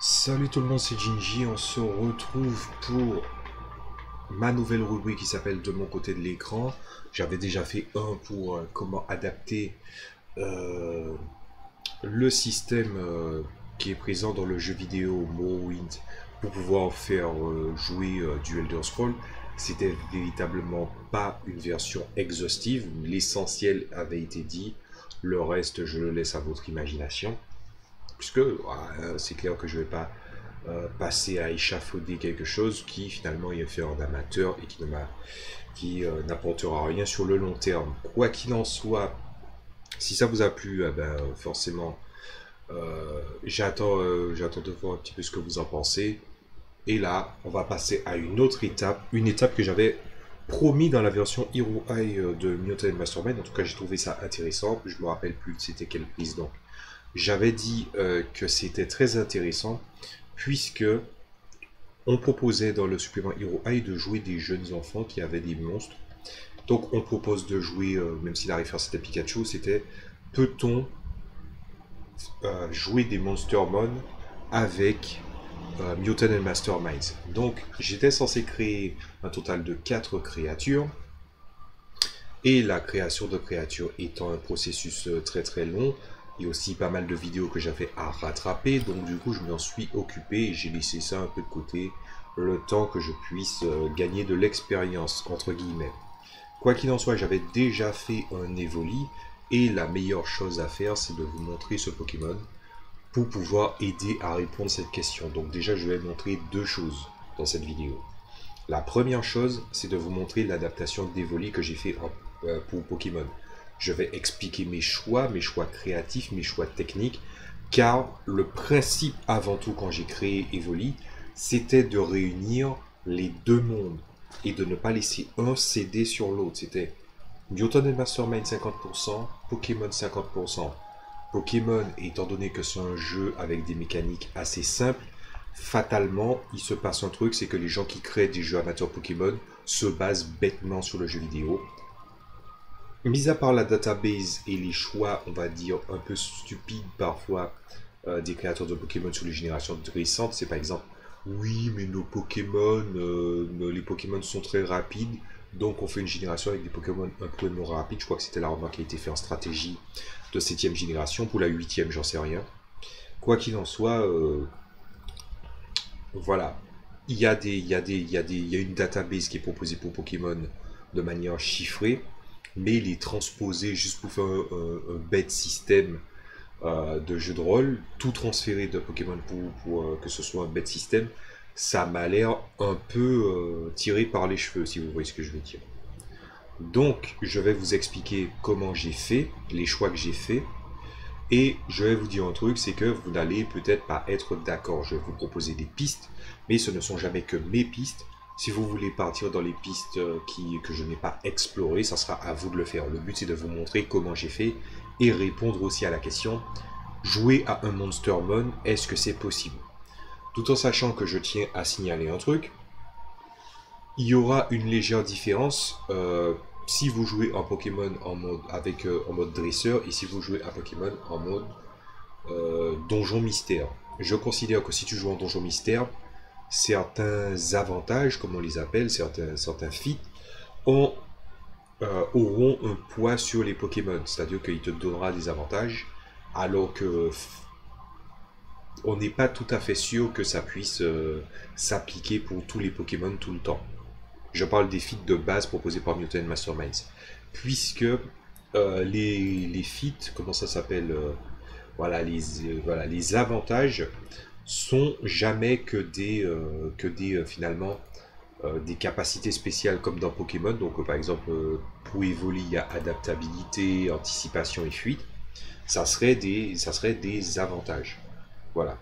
Salut tout le monde, c'est Ginji. On se retrouve pour ma nouvelle rubrique qui s'appelle De mon côté de l'écran. J'avais déjà fait un pour comment adapter euh, le système qui est présent dans le jeu vidéo Morrowind pour pouvoir faire jouer du Elder Scroll. C'était véritablement pas une version exhaustive. L'essentiel avait été dit. Le reste, je le laisse à votre imagination. Puisque c'est clair que je vais pas passer à échafauder quelque chose qui finalement est fait en amateur et qui n'apportera rien sur le long terme. Quoi qu'il en soit, si ça vous a plu, forcément, j'attends de voir un petit peu ce que vous en pensez. Et là, on va passer à une étape que j'avais promis dans la version Hero Eye de Mutant Mastermind. En tout cas, j'ai trouvé ça intéressant. Je me rappelle plus c'était quelle prise donc. J'avais dit que c'était très intéressant puisque on proposait dans le supplément Hero Eye de jouer des jeunes enfants qui avaient des monstres. Donc on propose de jouer, même si la référence était Pikachu, c'était peut-on jouer des Monstermon avec Mutant and Masterminds. Donc j'étais censé créer un total de 4 créatures. Et la création de créatures étant un processus très très long, il y a aussi pas mal de vidéos que j'avais à rattraper, donc du coup je m'en suis occupé et j'ai laissé ça un peu de côté le temps que je puisse gagner de l'expérience, entre guillemets. Quoi qu'il en soit, j'avais déjà fait un Evoli et la meilleure chose à faire c'est de vous montrer ce Pokémon pour pouvoir aider à répondre à cette question. Donc déjà je vais montrer deux choses dans cette vidéo. La première chose, c'est de vous montrer l'adaptation d'Evoli que j'ai fait pour Pokémon. Je vais expliquer mes choix créatifs, mes choix techniques, car le principe avant tout quand j'ai créé Evoli, c'était de réunir les deux mondes et de ne pas laisser un céder sur l'autre. C'était Mutant and Mastermind 50%, Pokémon 50%. Pokémon, étant donné que c'est un jeu avec des mécaniques assez simples, fatalement, il se passe un truc, c'est que les gens qui créent des jeux amateurs Pokémon se basent bêtement sur le jeu vidéo. Mis à part la database et les choix, on va dire, un peu stupides parfois des créateurs de Pokémon sur les générations récentes, c'est par exemple, oui, mais nos Pokémon, les Pokémon sont très rapides, donc on fait une génération avec des Pokémon un peu moins rapides. Je crois que c'était la remarque qui a été faite en stratégie de 7ème génération, pour la 8ème, j'en sais rien. Quoi qu'il en soit, voilà. Il y a une database qui est proposée pour Pokémon de manière chiffrée, mais les transposer juste pour faire un bête système de jeu de rôle, tout transférer de Pokémon pour que ce soit un bête système, ça m'a l'air un peu tiré par les cheveux, si vous voyez ce que je veux dire. Donc, je vais vous expliquer comment j'ai fait, les choix que j'ai fait, et je vais vous dire un truc, c'est que vous n'allez peut-être pas être d'accord. Je vais vous proposer des pistes, mais ce ne sont jamais que mes pistes. Si vous voulez partir dans les pistes que je n'ai pas explorées, ça sera à vous de le faire. Le but, c'est de vous montrer comment j'ai fait et répondre aussi à la question, jouer à un Monstermon, est-ce que c'est possible? Tout en sachant que je tiens à signaler un truc, il y aura une légère différence si vous jouez en Pokémon en mode, en mode dresseur et si vous jouez à Pokémon en mode donjon mystère. Je considère que si tu joues en donjon mystère, certains avantages, comme on les appelle, certains feats, auront un poids sur les Pokémon. C'est-à-dire qu'il te donnera des avantages, alors que on n'est pas tout à fait sûr que ça puisse s'appliquer pour tous les Pokémon tout le temps. Je parle des feats de base proposés par Mutant Masterminds. Puisque les feats, comment ça s'appelle voilà, les avantages sont jamais que des finalement des capacités spéciales comme dans Pokémon. Donc par exemple pour Evoli il y a adaptabilité, anticipation et fuite. Ça serait des avantages. Voilà.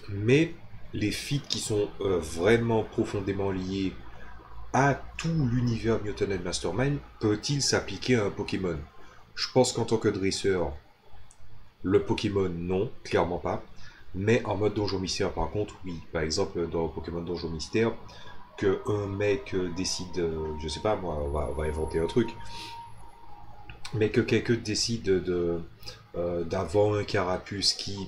Mais les feats qui sont vraiment profondément liés à tout l'univers Mutant and Mastermind peut-il s'appliquer à un Pokémon? Je pense qu'en tant que dresseur, le Pokémon, non, clairement pas. Mais en mode Donjon Mystère, par contre, oui. Par exemple, dans Pokémon Donjon Mystère, que un mec décide, je sais pas moi, on va inventer un truc, mais que quelqu'un décide d'avoir un carapuce qui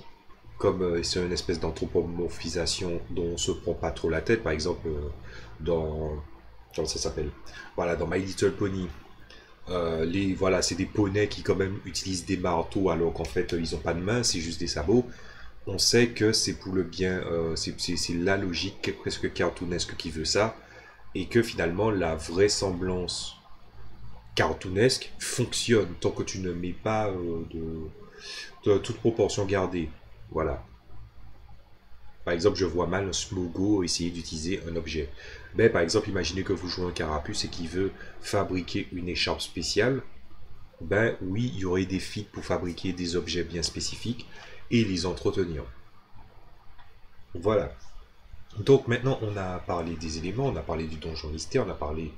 comme c'est une espèce d'anthropomorphisation dont on se prend pas trop la tête, par exemple dans... Comment ça s'appelle? Voilà, dans My Little Pony. Voilà, c'est des poneys qui quand même utilisent des marteaux alors qu'en fait ils n'ont pas de main, c'est juste des sabots. On sait que c'est pour le bien, c'est la logique presque cartoonesque qui veut ça, et que finalement la vraisemblance cartoonesque fonctionne tant que tu ne mets pas de toute proportion gardée. Voilà. Par exemple, je vois mal un Smogo essayer d'utiliser un objet. Mais par exemple, imaginez que vous jouez un carapuce et qu'il veut fabriquer une écharpe spéciale. Ben oui, il y aurait des feats pour fabriquer des objets bien spécifiques et les entretenir. Voilà. Donc maintenant, on a parlé des éléments, on a parlé du donjon mystère, on a parlé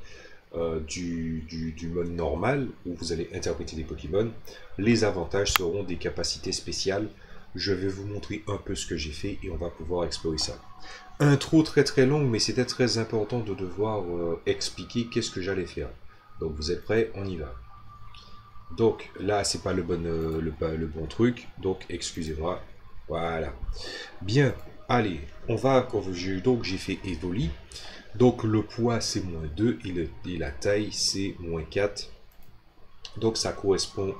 du mode normal où vous allez interpréter des Pokémon. Les avantages seront des capacités spéciales. Je vais vous montrer un peu ce que j'ai fait et on va pouvoir explorer ça. Intro très très longue, mais c'était très important de devoir expliquer qu'est-ce que j'allais faire. Donc vous êtes prêts, on y va. Donc là, c'est pas le bon truc, donc excusez-moi. Voilà. Bien, allez, on va. Donc j'ai fait Evoli. Donc le poids c'est -2 et la taille c'est -4. Donc ça correspond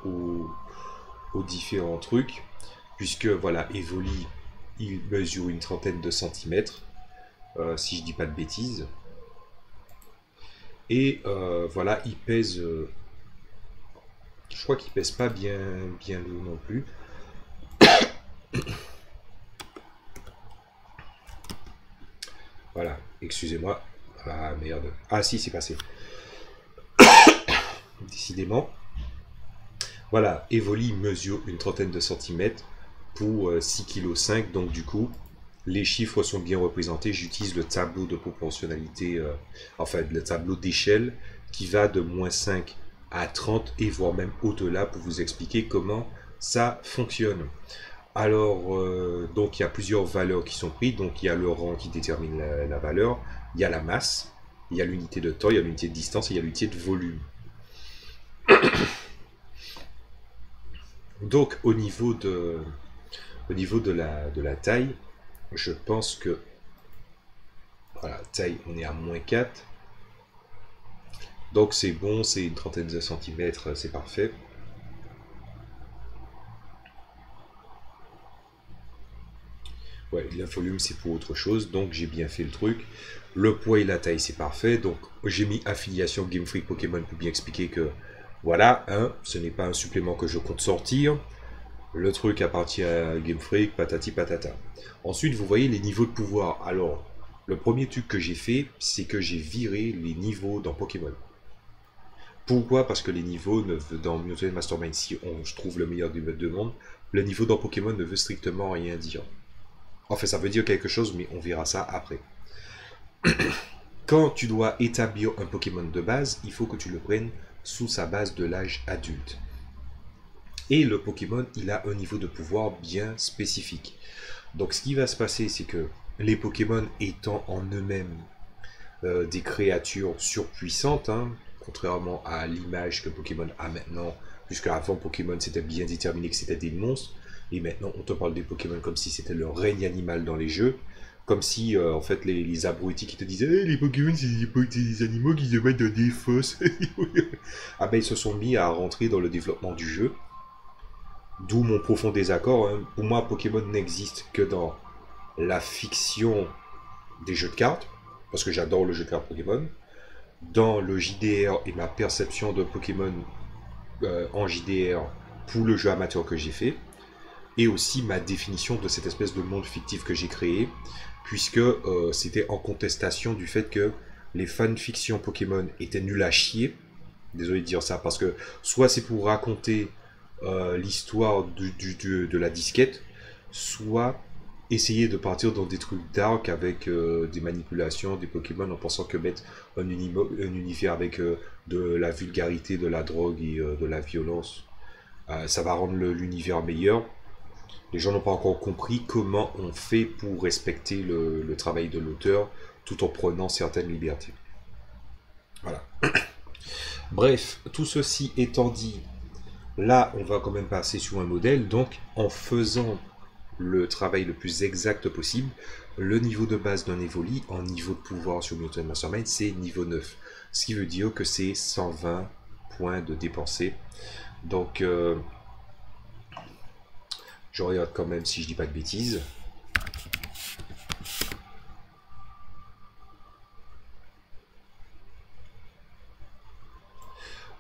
aux différents trucs. Puisque voilà, Evoli, il mesure une trentaine de centimètres. Si je dis pas de bêtises. Et voilà, il pèse. Je crois qu'il pèse pas bien lourd non plus. Voilà, excusez-moi. Ah merde. Ah si, c'est passé. Décidément. Voilà, Evoli mesure une trentaine de centimètres pour 6,5 kg. Donc du coup, les chiffres sont bien représentés. J'utilise le tableau de proportionnalité, enfin le tableau d'échelle qui va de -5 à 30 et voire même au-delà pour vous expliquer comment ça fonctionne. Alors, donc il y a plusieurs valeurs qui sont prises. Donc il y a le rang qui détermine la valeur, il y a la masse, il y a l'unité de temps, il y a l'unité de distance et il y a l'unité de volume. Donc au niveau de la taille, je pense que voilà, taille, on est à -4. Donc c'est bon, c'est une trentaine de centimètres, c'est parfait. Ouais, le volume c'est pour autre chose, donc j'ai bien fait le truc. Le poids et la taille c'est parfait, donc j'ai mis affiliation Game Freak Pokémon pour bien expliquer que voilà, hein, ce n'est pas un supplément que je compte sortir. Le truc appartient à Game Freak, patati patata. Ensuite, vous voyez les niveaux de pouvoir. Alors, le premier truc que j'ai fait, c'est que j'ai viré les niveaux dans Pokémon. Pourquoi? Parce que les niveaux, dans Mutant Mastermind, si je trouve le meilleur du deux mondes, le niveau dans Pokémon ne veut strictement rien dire. Enfin, ça veut dire quelque chose, mais on verra ça après. Quand tu dois établir un Pokémon de base, il faut que tu le prennes sous sa base de l'âge adulte. Et le Pokémon, il a un niveau de pouvoir bien spécifique. Donc ce qui va se passer, c'est que les Pokémon étant en eux-mêmes des créatures surpuissantes, hein, contrairement à l'image que Pokémon a maintenant, puisque avant Pokémon c'était bien déterminé que c'était des monstres, et maintenant on te parle des Pokémon comme si c'était le règne animal dans les jeux, comme si en fait les abrutis qui te disaient hey, les Pokémon c'est des animaux qui se mettent dans des fosses. Ah ben ils se sont mis à rentrer dans le développement du jeu, d'où mon profond désaccord. Hein. Pour moi Pokémon n'existe que dans la fiction des jeux de cartes, parce que j'adore le jeu de cartes Pokémon, dans le JDR et ma perception de Pokémon en JDR pour le jeu amateur que j'ai fait, et aussi ma définition de cette espèce de monde fictif que j'ai créé, puisque c'était en contestation du fait que les fanfictions Pokémon étaient nuls à chier. Désolé de dire ça, parce que soit c'est pour raconter l'histoire de la disquette, soit essayer de partir dans des trucs dark avec des manipulations, des Pokémon, en pensant que mettre un univers avec de la vulgarité, de la drogue et de la violence, ça va rendre l'univers meilleur. Les gens n'ont pas encore compris comment on fait pour respecter le travail de l'auteur tout en prenant certaines libertés. Voilà. Bref, tout ceci étant dit, là on va quand même passer sur un modèle, donc en faisant le travail le plus exact possible. Le niveau de base d'un Evoli en niveau de pouvoir sur Mutant Mastermind, c'est niveau 9. Ce qui veut dire que c'est 120 points de dépensés. Donc, je regarde quand même si je dis pas de bêtises.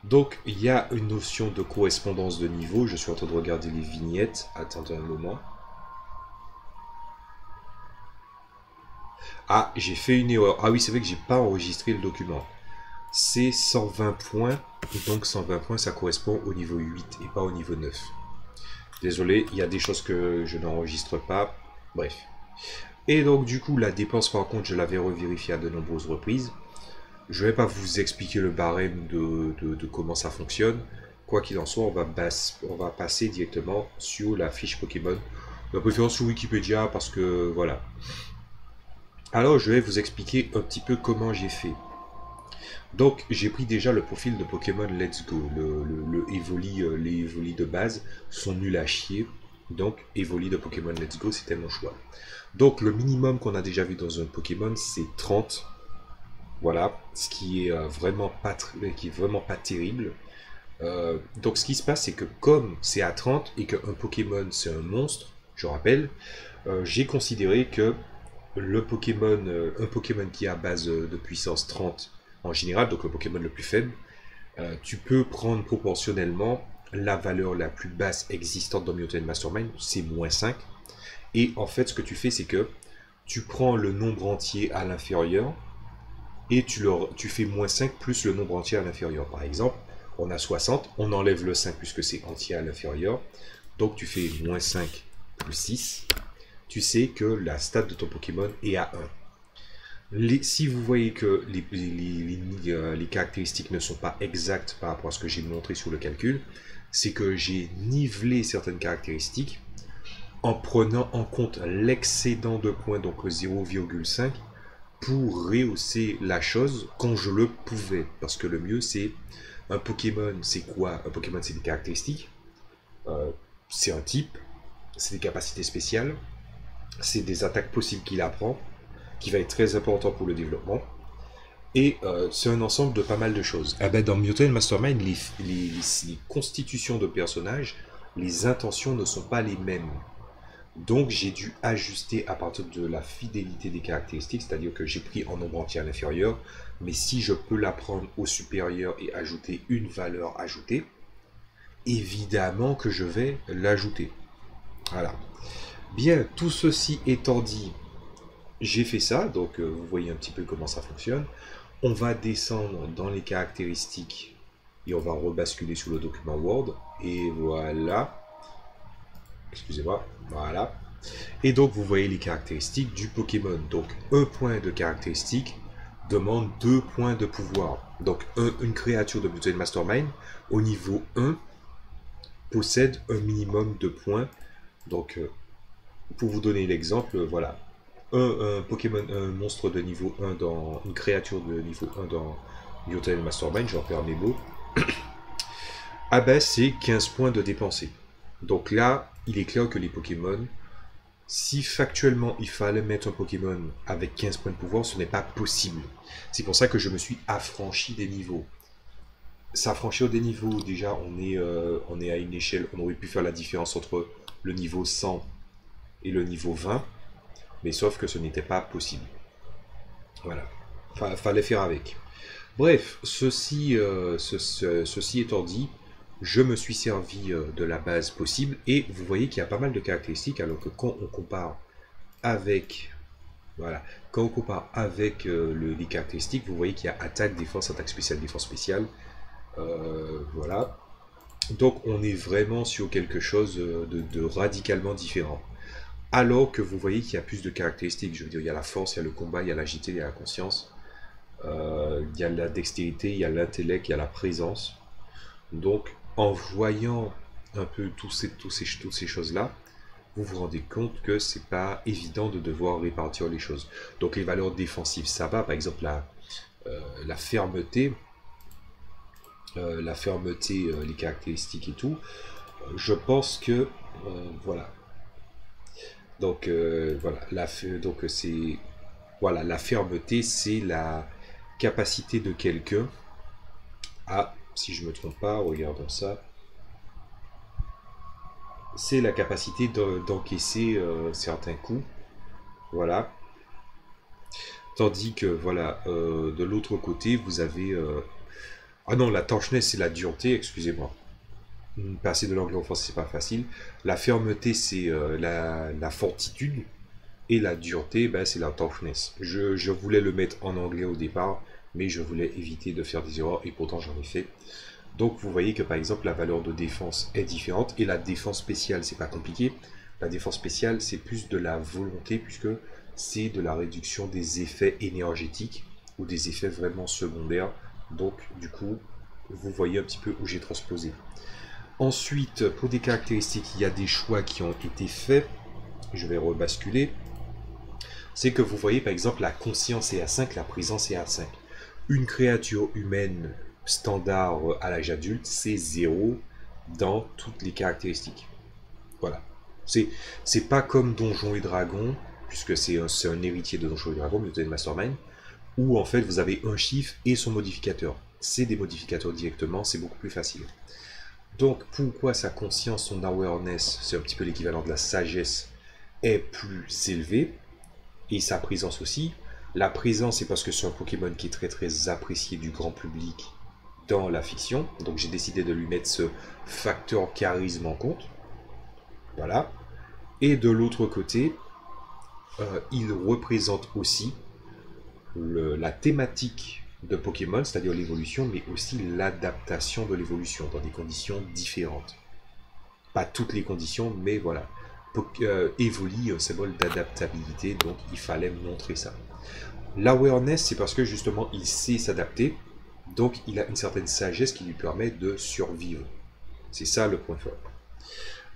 Donc, il y a une notion de correspondance de niveau. Je suis en train de regarder les vignettes. Attendez un moment. Ah, j'ai fait une erreur. Ah oui, c'est vrai que j'ai pas enregistré le document. C'est 120 points. Donc 120 points, ça correspond au niveau 8 et pas au niveau 9. Désolé, il y a des choses que je n'enregistre pas. Bref. Et donc du coup, la dépense par contre, je l'avais revérifiée à de nombreuses reprises. Je ne vais pas vous expliquer le barème de comment ça fonctionne. Quoi qu'il en soit, on va passer directement sur la fiche Pokémon. De préférence sur Wikipédia parce que voilà. Alors je vais vous expliquer un petit peu comment j'ai fait. Donc j'ai pris déjà le profil de Pokémon Let's Go. Les Evoli de base sont nuls à chier. Donc Evoli de Pokémon Let's Go, c'était mon choix. Donc le minimum qu'on a déjà vu dans un Pokémon, c'est 30. Voilà, ce qui est vraiment pas terrible. Donc ce qui se passe, c'est que comme c'est à 30 et qu'un Pokémon c'est un monstre, je rappelle, j'ai considéré que un Pokémon qui a base de puissance 30 en général, donc le Pokémon le plus faible, tu peux prendre proportionnellement la valeur la plus basse existante dans Mutant Mastermind, c'est -5. Et en fait, ce que tu fais, c'est que tu prends le nombre entier à l'inférieur et tu fais -5 plus le nombre entier à l'inférieur. Par exemple, on a 60, on enlève le 5 puisque c'est entier à l'inférieur. Donc tu fais -5 plus 6. Tu sais que la stat de ton Pokémon est à 1. Si vous voyez que les caractéristiques ne sont pas exactes par rapport à ce que j'ai montré sur le calcul, c'est que j'ai nivelé certaines caractéristiques en prenant en compte l'excédent de points, donc le 0,5, pour rehausser la chose quand je le pouvais. Parce que le mieux, c'est un Pokémon, c'est quoi? Un Pokémon, c'est des caractéristiques, c'est un type, c'est des capacités spéciales, c'est des attaques possibles qu'il apprend, qui va être très important pour le développement. Et c'est un ensemble de pas mal de choses. Ah ben, dans Mutant Mastermind, les constitutions de personnages, les intentions ne sont pas les mêmes. Donc j'ai dû ajuster à partir de la fidélité des caractéristiques, c'est-à-dire que j'ai pris en nombre entier à l'inférieur, mais si je peux la prendre au supérieur et ajouter une valeur ajoutée, évidemment que je vais l'ajouter. Voilà. Bien, tout ceci étant dit, j'ai fait ça, donc vous voyez un petit peu comment ça fonctionne. On va descendre dans les caractéristiques et on va rebasculer sur le document Word. Et voilà. Excusez-moi. Voilà. Et donc vous voyez les caractéristiques du Pokémon. Donc 1 point de caractéristique demande 2 points de pouvoir. Donc une créature de Mutant Mastermind au niveau 1 possède un minimum de points. Donc pour vous donner l'exemple, voilà. Un Pokémon, un monstre de niveau 1 dans une créature de niveau 1 dans Mutant Mastermind, j'en perds mes mots. Ah ben c'est 15 points de dépensés. Donc là, il est clair que les Pokémon, si factuellement il fallait mettre un Pokémon avec 15 points de pouvoir, ce n'est pas possible. C'est pour ça que je me suis affranchi des niveaux. S'affranchir des niveaux, déjà on est à une échelle, on aurait pu faire la différence entre le niveau 100 et le niveau 20, mais sauf que ce n'était pas possible. Voilà, fallait faire avec. Bref, ceci étant dit, je me suis servi de la base possible et vous voyez qu'il y a pas mal de caractéristiques alors que quand on compare avec les caractéristiques, vous voyez qu'il y a attaque, défense spéciale, voilà. Donc on est vraiment sur quelque chose de radicalement différent. Alors que vous voyez qu'il y a plus de caractéristiques, je veux dire, il y a la force, il y a le combat, il y a l'agilité, il y a la conscience, il y a la dextérité, il y a l'intellect, il y a la présence. Donc en voyant un peu toutes ces choses-là, vous vous rendez compte que c'est pas évident de devoir répartir les choses. Donc les valeurs défensives, ça va, par exemple la fermeté, les caractéristiques et tout, je pense que, voilà. Donc voilà, donc c'est voilà, la fermeté, c'est la capacité de quelqu'un à, si je me trompe pas, regardons ça, c'est la capacité d'encaisser certains coups, voilà. Tandis que voilà, de l'autre côté, vous avez ah non, la torchness, c'est la dureté, excusez-moi. Passer de l'anglais au français, c'est pas facile. La fermeté, c'est la fortitude. Et la dureté, ben, c'est la toughness. Je voulais le mettre en anglais au départ, mais je voulais éviter de faire des erreurs, et pourtant j'en ai fait. Donc vous voyez que par exemple, la valeur de défense est différente, et la défense spéciale, c'est pas compliqué. La défense spéciale, c'est plus de la volonté, puisque c'est de la réduction des effets énergétiques, ou des effets vraiment secondaires. Donc du coup, vous voyez un petit peu où j'ai transposé. Ensuite, pour des caractéristiques, il y a des choix qui ont été faits. Je vais rebasculer. C'est que vous voyez par exemple la conscience est à 5, la présence est à 5. Une créature humaine standard à l'âge adulte, c'est 0 dans toutes les caractéristiques. Voilà. C'est pas comme Donjons et Dragons, puisque c'est un héritier de Donjons et Dragons, Mutant Mastermind, où en fait vous avez un chiffre et son modificateur. C'est des modificateurs directement, c'est beaucoup plus facile. Donc pourquoi sa conscience, son awareness, c'est un petit peu l'équivalent de la sagesse, est plus élevée, et sa présence aussi. La présence, c'est parce que c'est un Pokémon qui est très très apprécié du grand public dans la fiction, donc j'ai décidé de lui mettre ce facteur charisme en compte. Voilà. Et de l'autre côté, il représente aussi la thématique de Pokémon, c'est-à-dire l'évolution, mais aussi l'adaptation de l'évolution dans des conditions différentes. Pas toutes les conditions, mais voilà. Evoli, un symbole d'adaptabilité, donc il fallait montrer ça. L'awareness, c'est parce que justement il sait s'adapter, donc il a une certaine sagesse qui lui permet de survivre. C'est ça le point fort.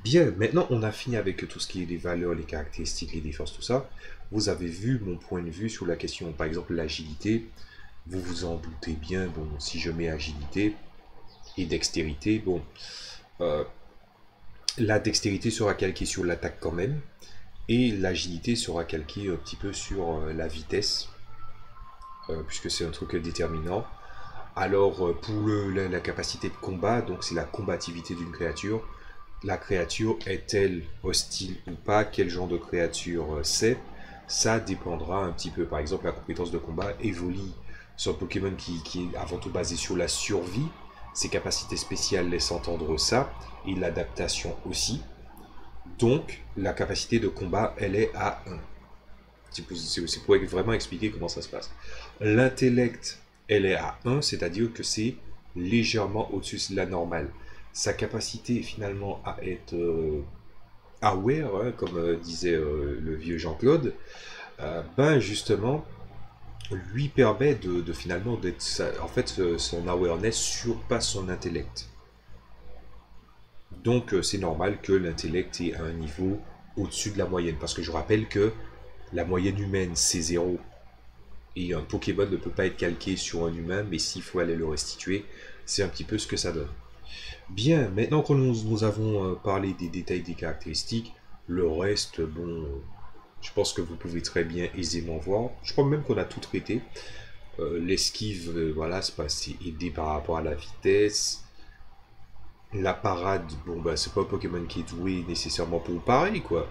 Bien, maintenant on a fini avec tout ce qui est les valeurs, les caractéristiques, les défenses, tout ça. Vous avez vu mon point de vue sur la question, par exemple l'agilité. Vous vous en doutez bien, bon, si je mets agilité et dextérité, bon, la dextérité sera calquée sur l'attaque quand même, et l'agilité sera calquée un petit peu sur la vitesse, puisque c'est un truc déterminant. Alors pour la capacité de combat, donc c'est la combativité d'une créature. La créature est-elle hostile ou pas? Quel genre de créature c'est? Ça dépendra un petit peu. Par exemple, la compétence de combat évolue sur un Pokémon qui est avant tout basé sur la survie. Ses capacités spéciales laissent entendre ça, et l'adaptation aussi. Donc, la capacité de combat, elle est à 1. C'est pour vraiment expliquer comment ça se passe. L'intellect, elle est à 1, c'est-à-dire que c'est légèrement au-dessus de la normale. Sa capacité finalement à être aware, hein, comme disait le vieux Jean-Claude, ben justement, lui permet de finalement d'être... En fait, son awareness surpasse son intellect. Donc c'est normal que l'intellect est à un niveau au-dessus de la moyenne. Parce que je rappelle que la moyenne humaine, c'est 0. Et un Pokémon ne peut pas être calqué sur un humain, mais s'il faut aller le restituer, c'est un petit peu ce que ça donne. Bien, maintenant que nous avons parlé des détails des caractéristiques, le reste, bon, je pense que vous pouvez très bien aisément voir. Je crois même qu'on a tout traité. L'esquive, voilà, c'est aidé par rapport à la vitesse. La parade, bon, bah, c'est pas un Pokémon qui est doué nécessairement pour parer, quoi.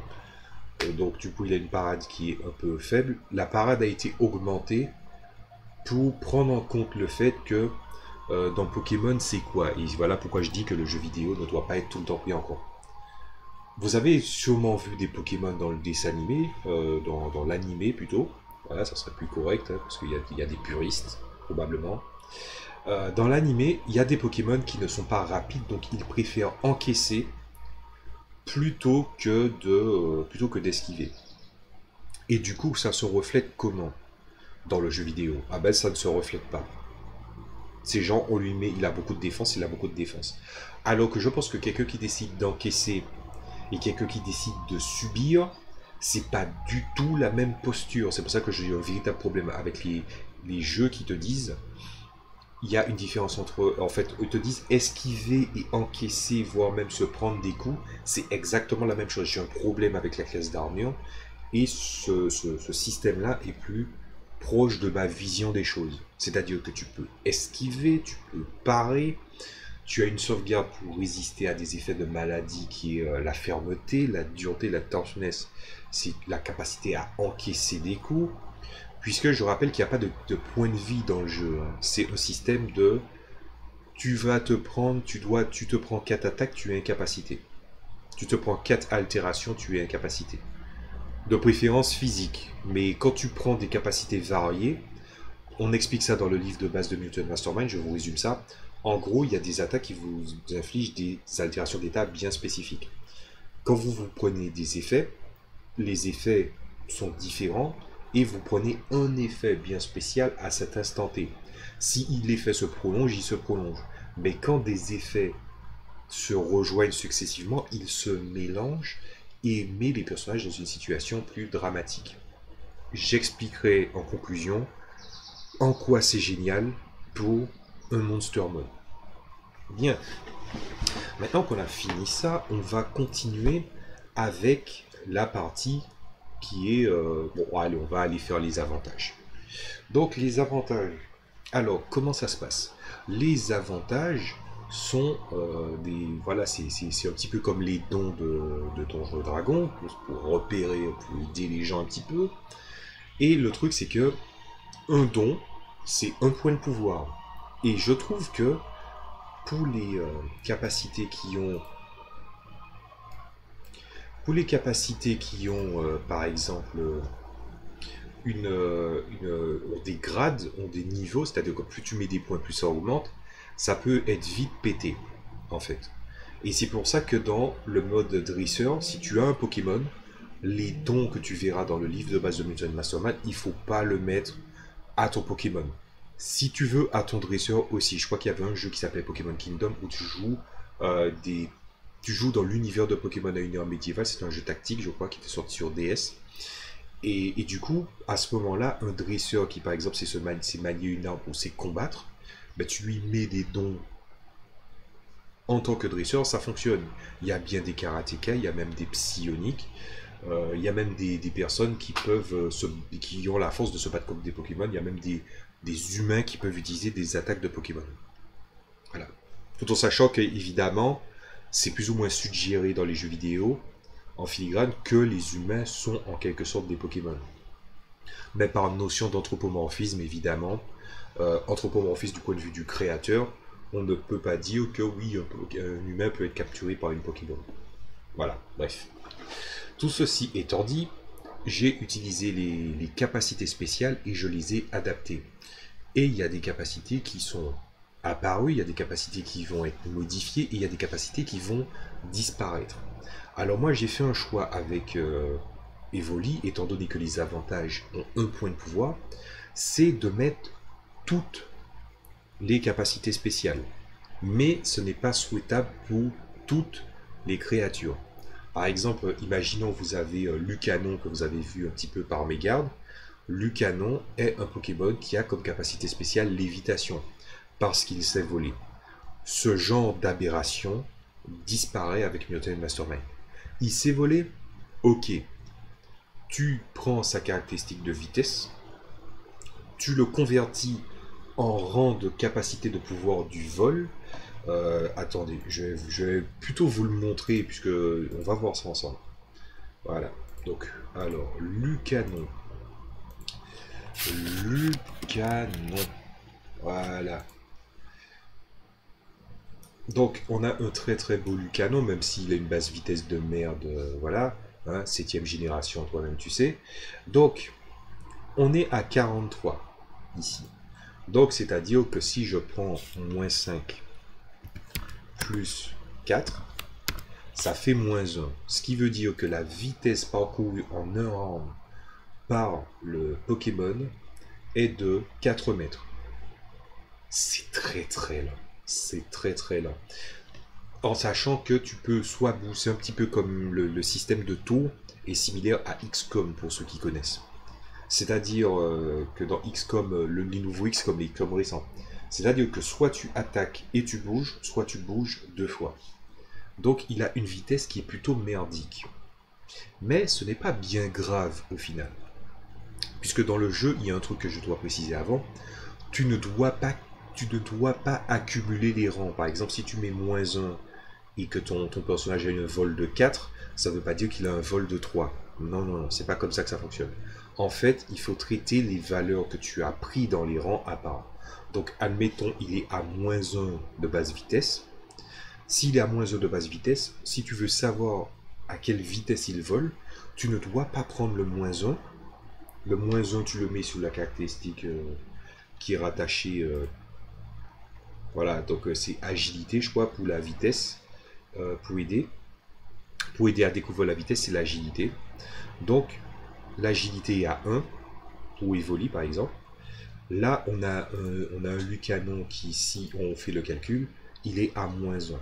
Donc, du coup, il a une parade qui est un peu faible. La parade a été augmentée pour prendre en compte le fait que dans Pokémon, c'est quoi? Et voilà pourquoi je dis que le jeu vidéo ne doit pas être tout le temps pris en compte. Vous avez sûrement vu des Pokémon dans le dessin animé, dans l'animé plutôt. Voilà, ça serait plus correct, hein, parce qu'il y a des puristes, probablement. Dans l'animé, il y a des Pokémon qui ne sont pas rapides, donc ils préfèrent encaisser plutôt que d'esquiver. Et du coup, ça se reflète comment dans le jeu vidéo? Ah ben, ça ne se reflète pas. Ces gens, on lui met, il a beaucoup de défense, il a beaucoup de défense. Alors que je pense que quelqu'un qui décide d'encaisser et quelqu'un qui décide de subir, c'est pas du tout la même posture. C'est pour ça que j'ai eu un véritable problème avec les jeux qui te disent il y a une différence entre, en fait, ils te disent esquiver et encaisser, voire même se prendre des coups, c'est exactement la même chose. J'ai un problème avec la classe d'armure, et ce système-là est plus proche de ma vision des choses. C'est-à-dire que tu peux esquiver, tu peux parer, tu as une sauvegarde pour résister à des effets de maladie qui est la fermeté, la dureté, la toughness, c'est la capacité à encaisser des coups. Puisque je rappelle qu'il n'y a pas de point de vie dans le jeu. Hein. C'est un système de tu vas te prendre, tu te prends 4 attaques, tu es incapacité. Tu te prends 4 altérations, tu es incapacité. De préférence physique. Mais quand tu prends des capacités variées, on explique ça dans le livre de base de Mutant Mastermind, je vous résume ça. En gros, il y a des attaques qui vous infligent des altérations d'état bien spécifiques. Quand vous prenez des effets, les effets sont différents et vous prenez un effet bien spécial à cet instant T. Si l'effet se prolonge, il se prolonge. Mais quand des effets se rejoignent successivement, ils se mélangent et mettent les personnages dans une situation plus dramatique. J'expliquerai en conclusion en quoi c'est génial pour un Monster Mode. Bien, maintenant qu'on a fini ça, on va continuer avec la partie qui est... bon, allez, on va aller faire les avantages. Donc, les avantages. Alors, comment ça se passe? Les avantages sont des... Voilà, c'est un petit peu comme les dons de Donjons et Dragons, pour repérer, pour aider les gens un petit peu. Et le truc, c'est que un don, c'est un point de pouvoir. Et je trouve que pour les capacités qui ont... Pour les capacités qui ont, par exemple, ont des grades, ont des niveaux, c'est-à-dire que plus tu mets des points, plus ça augmente, ça peut être vite pété, en fait. Et c'est pour ça que dans le mode dresseur, si tu as un Pokémon, les dons que tu verras dans le livre de base de Mutant Mastermind, il ne faut pas le mettre à ton Pokémon. Si tu veux, à ton dresseur aussi. Je crois qu'il y avait un jeu qui s'appelait Pokémon Kingdom où tu joues tu joues dans l'univers de Pokémon à une heure médiévale. C'est un jeu tactique, je crois, qui était sorti sur DS. Et du coup, à ce moment-là, un dresseur qui, par exemple, c'est manier une arme ou c'est combattre, ben, tu lui mets des dons en tant que dresseur, ça fonctionne. Il y a bien des karatékas, il y a même des psioniques, il y a même des personnes qui peuvent qui ont la force de se battre contre des Pokémon, il y a même des humains qui peuvent utiliser des attaques de Pokémon. Voilà. Tout en sachant qu'évidemment, c'est plus ou moins suggéré dans les jeux vidéo, en filigrane, que les humains sont en quelque sorte des Pokémon. Mais par notion d'anthropomorphisme, évidemment, anthropomorphisme du point de vue du créateur, on ne peut pas dire que oui, un humain peut être capturé par une Pokémon. Voilà, bref. Tout ceci étant dit, j'ai utilisé les capacités spéciales et je les ai adaptées. Et il y a des capacités qui sont apparues, il y a des capacités qui vont être modifiées et il y a des capacités qui vont disparaître. Alors moi j'ai fait un choix avec Evoli, étant donné que les avantages ont un point de pouvoir, c'est de mettre toutes les capacités spéciales. Mais ce n'est pas souhaitable pour toutes les créatures. Par exemple, imaginons vous avez Lucanon que vous avez vu un petit peu par mégarde. Lucanon est un Pokémon qui a comme capacité spéciale lévitation, parce qu'il sait voler. Ce genre d'aberration disparaît avec Mutant Mastermind. Il sait voler? Ok. Tu prends sa caractéristique de vitesse, tu le convertis en rang de capacité de pouvoir du vol. Attendez, je vais plutôt vous le montrer, puisque on va voir ça ensemble. Voilà. Donc, alors, Lucanon. Voilà. Donc, on a un très très beau Lucanon, même s'il a une basse vitesse de merde, voilà. Hein, 7ème génération, toi-même tu sais. Donc, on est à 43, ici. Donc, c'est-à-dire que si je prends moins 5 plus 4, ça fait moins 1. Ce qui veut dire que la vitesse parcourue en un round par le Pokémon est de 4 mètres. C'est très très lent. C'est très très lent. En sachant que tu peux soit booster un petit peu comme le système de tour est similaire à XCOM pour ceux qui connaissent. C'est-à-dire que dans XCOM, les nouveaux XCOM, les XCOM récents, C'est-à-dire que soit tu attaques et tu bouges, soit tu bouges 2 fois. Donc il a une vitesse qui est plutôt merdique. Mais ce n'est pas bien grave au final. Puisque dans le jeu, il y a un truc que je dois préciser avant, tu ne dois pas accumuler les rangs. Par exemple, si tu mets -1 et que ton personnage a une vol de 4, ça ne veut pas dire qu'il a un vol de 3. Non, non, non, c'est pas comme ça que ça fonctionne. En fait, il faut traiter les valeurs que tu as pris dans les rangs à part. Donc, admettons, il est à -1 de base vitesse. S'il est à -1 de base vitesse, si tu veux savoir à quelle vitesse il vole, tu ne dois pas prendre le -1. Le -1, tu le mets sous la caractéristique qui est rattachée. Voilà, donc c'est agilité, je crois, pour la vitesse. Pour aider. Pour aider à découvrir la vitesse, c'est l'agilité. Donc, l'agilité est à 1, pour Evoli par exemple. Là, on a un Lucanon qui, si on fait le calcul, il est à -1.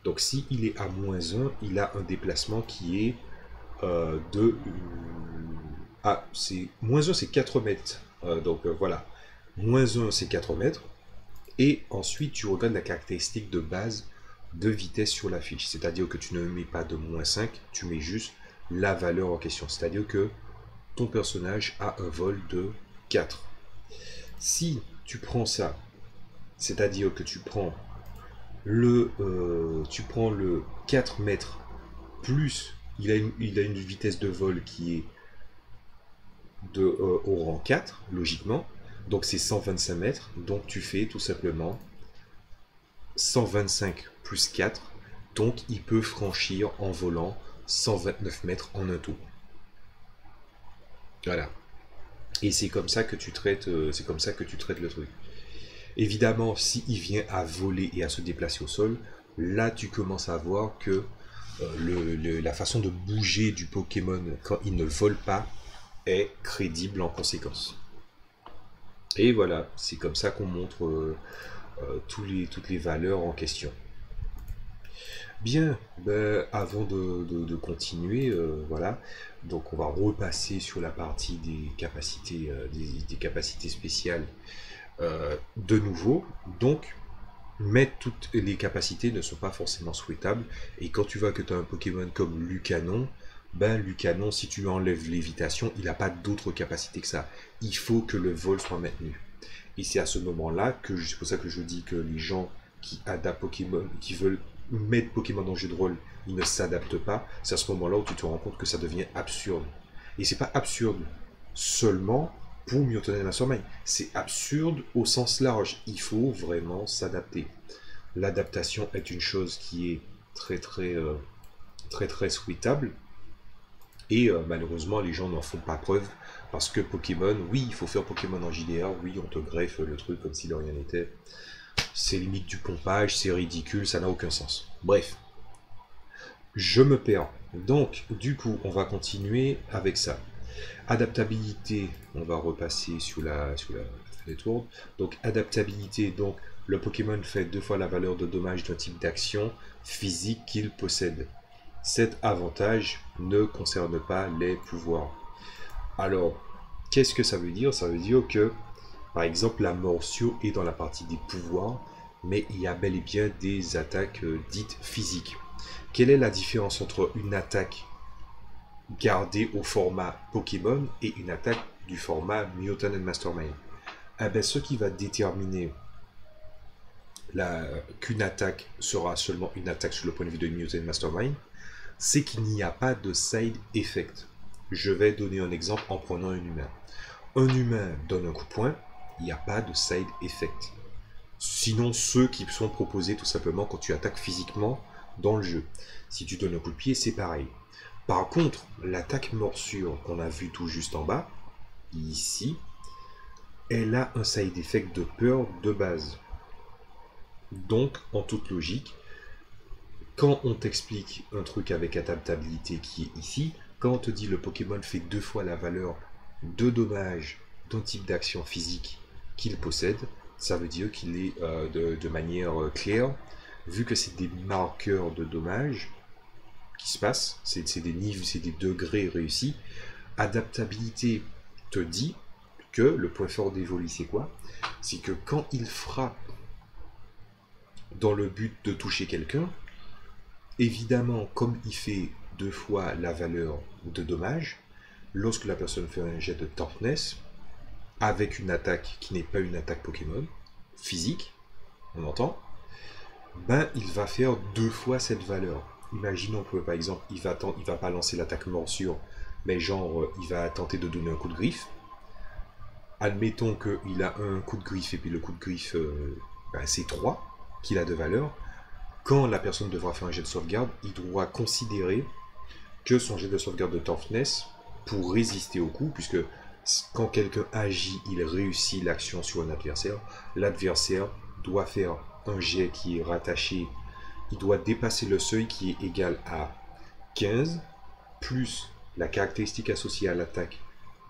Donc, si il est à -1, il a un déplacement qui est de... Ah, c'est -1, c'est 4 mètres. Donc, voilà. -1, c'est 4 mètres. Et ensuite, tu regardes la caractéristique de base de vitesse sur la fiche. C'est-à-dire que tu ne mets pas de -5, tu mets juste la valeur en question. C'est-à-dire que ton personnage a un vol de 4. Si tu prends ça, c'est-à-dire que tu prends le 4 mètres plus, il a une vitesse de vol qui est au rang 4, logiquement. Donc c'est 125 mètres. Donc tu fais tout simplement 125 plus 4. Donc il peut franchir en volant 129 mètres en un tour. Voilà. Et c'est comme ça que tu traites, le truc. Évidemment, s'il vient à voler et à se déplacer au sol, là tu commences à voir que la façon de bouger du Pokémon quand il ne vole pas est crédible en conséquence. Et voilà, c'est comme ça qu'on montre toutes les valeurs en question. Bien, ben, avant de continuer, voilà, donc on va repasser sur la partie des capacités, des capacités spéciales de nouveau. Donc, mais toutes les capacités ne sont pas forcément souhaitables. Et quand tu vois que tu as un Pokémon comme Lucanon, ben Lucanon, si tu enlèves lévitation, il n'a pas d'autres capacités que ça. Il faut que le vol soit maintenu. Et c'est à ce moment-là que c'est pour ça que je dis que les gens qui adaptent Pokémon, qui veulent mettre Pokémon dans le jeu de rôle, ils ne s'adaptent pas. C'est à ce moment-là où tu te rends compte que ça devient absurde. Et c'est pas absurde seulement pour Mewtwo et Mastermind. C'est absurde au sens large. Il faut vraiment s'adapter. L'adaptation est une chose qui est très souhaitable. Et malheureusement, les gens n'en font pas preuve. Parce que Pokémon, oui, il faut faire Pokémon en JDR. Oui, on te greffe le truc comme si de rien n'était. C'est limite du pompage, c'est ridicule, ça n'a aucun sens. Bref. Je me perds. Donc, du coup, on va continuer avec ça. Adaptabilité, on va repasser sur la fenêtre Word. Donc, adaptabilité, donc, le Pokémon fait 2 fois la valeur de dommage d'un type d'action physique qu'il possède. Cet avantage ne concerne pas les pouvoirs. Alors, qu'est-ce que ça veut dire? Ça veut dire que, par exemple, la morsure est dans la partie des pouvoirs, mais il y a bel et bien des attaques dites physiques. Quelle est la différence entre une attaque gardée au format Pokémon et une attaque du format Mewtwo and Mastermind? Eh bien, ce qui va déterminer qu'une attaque sera seulement une attaque sur le point de vue de Mewtwo and Mastermind, c'est qu'il n'y a pas de side effect. Je vais donner un exemple en prenant un humain. Un humain donne un coup de poing, il n'y a pas de side effect. Sinon, ceux qui sont proposés tout simplement quand tu attaques physiquement dans le jeu. Si tu donnes un coup de pied, c'est pareil. Par contre, l'attaque morsure qu'on a vu tout juste en bas, ici, elle a un side effect de peur de base. Donc, en toute logique, quand on t'explique un truc avec adaptabilité qui est ici, quand on te dit le Pokémon fait 2 fois la valeur de dommage d'un type d'action physique qu'il possède, ça veut dire qu'il est de manière claire, vu que c'est des marqueurs de dommage qui se passent, c'est des niveaux, c'est des degrés réussis. Adaptabilité te dit que le point fort d'Evoli, c'est quoi? C'est que quand il frappe dans le but de toucher quelqu'un, évidemment, comme il fait 2 fois la valeur de dommage, lorsque la personne fait un jet de toughness, avec une attaque qui n'est pas une attaque Pokémon, physique, on entend, ben il va faire 2 fois cette valeur. Imaginons que par exemple, il va pas lancer l'attaque morsure, mais genre, il va tenter de donner un coup de griffe. Admettons qu'il a un coup de griffe, et puis le coup de griffe, ben, c'est 3 qu'il a de valeur. Quand la personne devra faire un jet de sauvegarde, il doit considérer que son jet de sauvegarde de toughness pour résister au coup, puisque quand quelqu'un agit, il réussit l'action sur un adversaire. L'adversaire doit faire un jet qui est rattaché, il doit dépasser le seuil qui est égal à 15, plus la caractéristique associée à l'attaque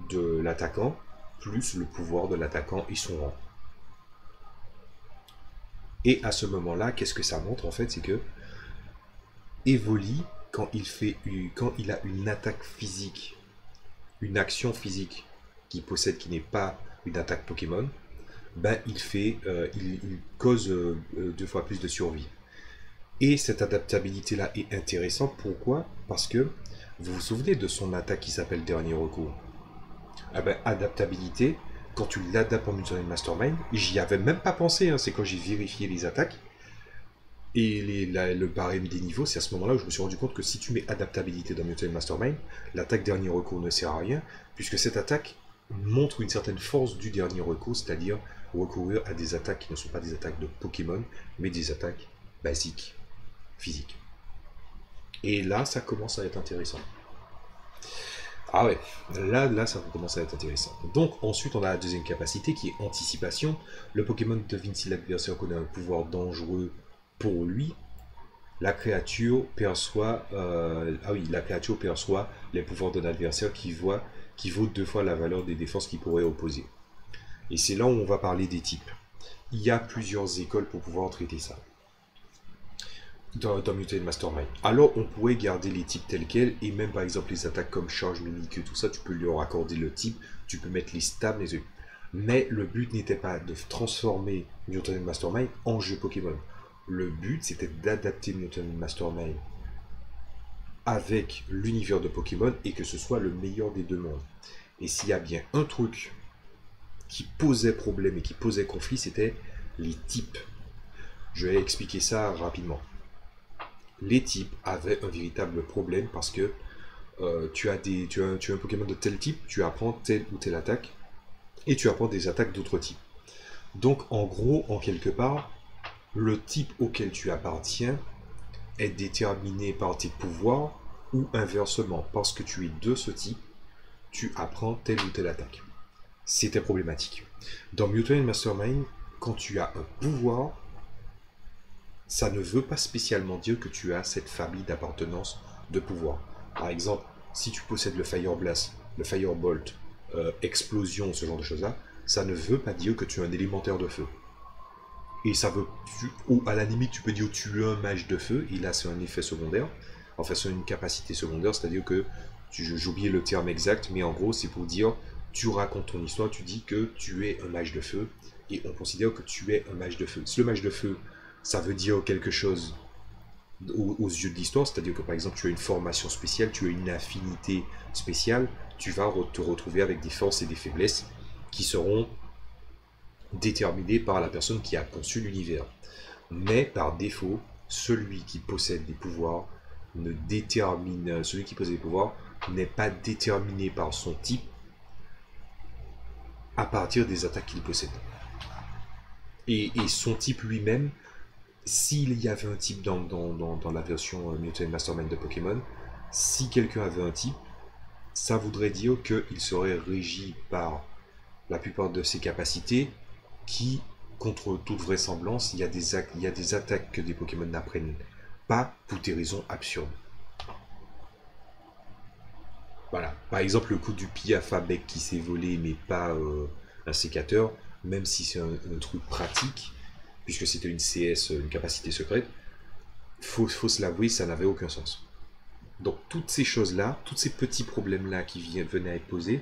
de l'attaquant, plus le pouvoir de l'attaquant et son rang. Et à ce moment-là, qu'est-ce que ça montre en fait? C'est que Evoli, quand il a une attaque physique, une action physique qu'il possède qui n'est pas une attaque Pokémon, ben il cause 2 fois plus de survie. Et cette adaptabilité-là est intéressante. Pourquoi? Parce que vous vous souvenez de son attaque qui s'appelle Dernier Recours. Ah ben, adaptabilité, quand tu l'adaptes en Mutant Mastermind, j'y avais même pas pensé, hein, c'est quand j'ai vérifié les attaques et le barème des niveaux, c'est à ce moment-là où je me suis rendu compte que si tu mets adaptabilité dans Mutant Mastermind, l'attaque Dernier Recours ne sert à rien, puisque cette attaque montre une certaine force du Dernier Recours, c'est-à-dire recourir à des attaques qui ne sont pas des attaques de Pokémon, mais des attaques basiques, physiques. Et là, ça commence à être intéressant. Ah ouais, là, ça commence à être intéressant. Donc, ensuite, on a la deuxième capacité qui est anticipation. Le Pokémon devine si l'adversaire connaît un pouvoir dangereux pour lui. La créature perçoit, la créature perçoit les pouvoirs d'un adversaire qui vaut 2 fois la valeur des défenses qu'il pourrait opposer. Et c'est là où on va parler des types. Il y a plusieurs écoles pour pouvoir traiter ça dans Mutant Mastermind. Alors on pourrait garder les types tels quels, et même par exemple les attaques comme charge, mimikyu, tout ça, tu peux leur accorder le type, tu peux mettre les stabs, les œufs. Mais le but n'était pas de transformer Mutant Mastermind en jeu Pokémon. Le but c'était d'adapter Mutant Mastermind avec l'univers de Pokémon et que ce soit le meilleur des deux mondes. Et s'il y a bien un truc qui posait problème et qui posait conflit, c'était les types. Je vais expliquer ça rapidement. Les types avaient un véritable problème parce que tu as un Pokémon de tel type, tu apprends telle ou telle attaque, et tu apprends des attaques d'autres types. Donc en gros, en quelque part, le type auquel tu appartiens est déterminé par tes pouvoirs, ou inversement, parce que tu es de ce type, tu apprends telle ou telle attaque. C'était problématique. Dans Mutant Mastermind, quand tu as un pouvoir, ça ne veut pas spécialement dire que tu as cette famille d'appartenance de pouvoir. Par exemple, si tu possèdes le Fire Blast, le Firebolt, Explosion, ce genre de choses-là, ça ne veut pas dire que tu es un élémentaire de feu. Et ça veut, ou à la limite, tu peux dire que tu es un mage de feu, et là c'est un effet secondaire, enfin c'est une capacité secondaire, c'est-à-dire que, j'ai oublié le terme exact, mais en gros c'est pour dire, tu racontes ton histoire, tu dis que tu es un mage de feu, et on considère que tu es un mage de feu. Si le mage de feu, ça veut dire quelque chose aux yeux de l'histoire, c'est-à-dire que par exemple tu as une formation spéciale, tu as une affinité spéciale, tu vas te retrouver avec des forces et des faiblesses qui seront déterminées par la personne qui a conçu l'univers. Mais par défaut, celui qui possède des pouvoirs n'est pas déterminé par son type à partir des attaques qu'il possède. Et son type lui-même, s'il y avait un type dans la version Mutant Mastermind de Pokémon, si quelqu'un avait un type, ça voudrait dire qu'il serait régi par la plupart de ses capacités qui, contre toute vraisemblance, il y a des attaques que des Pokémon n'apprennent pas pour des raisons absurdes. Voilà. Par exemple, le coup du Piafabec qui s'est volé, mais pas un sécateur, même si c'est un truc pratique, puisque c'était une CS, une capacité secrète, faut se l'avouer, ça n'avait aucun sens. Donc toutes ces choses-là, tous ces petits problèmes-là qui venaient à être posés,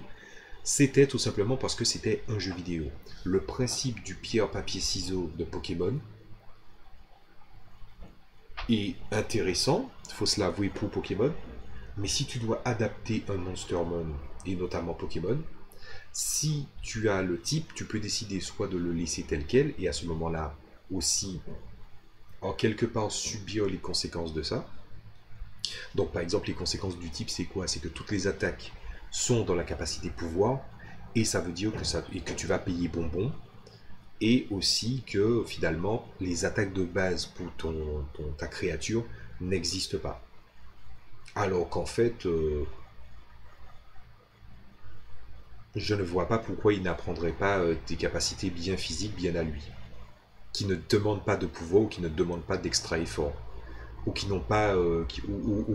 C'était tout simplement parce que c'était un jeu vidéo. Le principe du pierre, papier, ciseaux de Pokémon est intéressant, il faut se l'avouer pour Pokémon, mais si tu dois adapter un Monstermon, et notamment Pokémon, si tu as le type, tu peux décider soit de le laisser tel quel, et à ce moment-là aussi, en quelque part, subir les conséquences de ça. Donc par exemple, les conséquences du type, c'est quoi? C'est que toutes les attaques sont dans la capacité pouvoir, et ça veut dire que tu vas payer bonbon, et aussi que finalement, les attaques de base pour ta créature n'existent pas. Alors qu'en fait, je ne vois pas pourquoi il n'apprendrait pas des capacités bien physiques, bien à lui, qui ne demandent pas de pouvoir ou qui ne demandent pas d'extra effort, ou qui n'ont pas, ou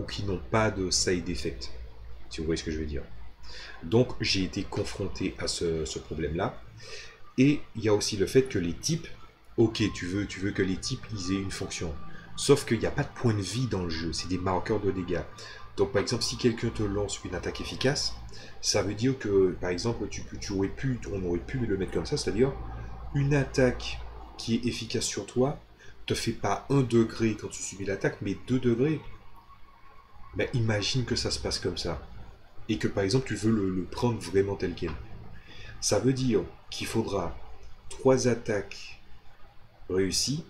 qui n'ont pas de side effect, si vous voyez ce que je veux dire. Donc j'ai été confronté à ce problème-là. Et il y a aussi le fait que les types, ok, tu veux que les types ils aient une fonction. Sauf qu'il n'y a pas de point de vie dans le jeu, c'est des marqueurs de dégâts. Donc par exemple, si quelqu'un te lance une attaque efficace, ça veut dire que par exemple, on aurait pu le mettre comme ça, c'est-à-dire une attaque qui est efficace sur toi te fait pas 1 degré quand tu subis l'attaque, mais 2 degrés. Ben, imagine que ça se passe comme ça. Et que par exemple, tu veux le prendre vraiment tel quel. Ça veut dire qu'il faudra 3 attaques réussies,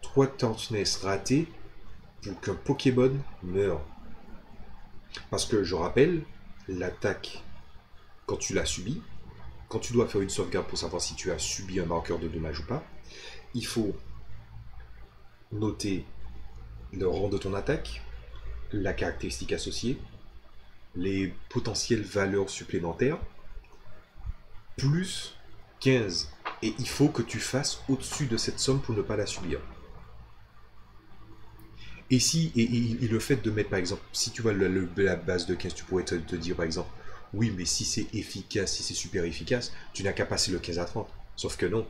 3 toughness ratées pour qu'un Pokémon meure. Parce que je rappelle, l'attaque, quand tu l'as subie, quand tu dois faire une sauvegarde pour savoir si tu as subi un marqueur de dommage ou pas, il faut noter le rang de ton attaque, la caractéristique associée, les potentielles valeurs supplémentaires, plus 15. Et il faut que tu fasses au-dessus de cette somme pour ne pas la subir. Et le fait de mettre, par exemple, si tu vois la base de 15, tu pourrais te dire, par exemple, oui, mais si c'est efficace, si c'est super efficace, tu n'as qu'à passer le 15 à 30. Sauf que non.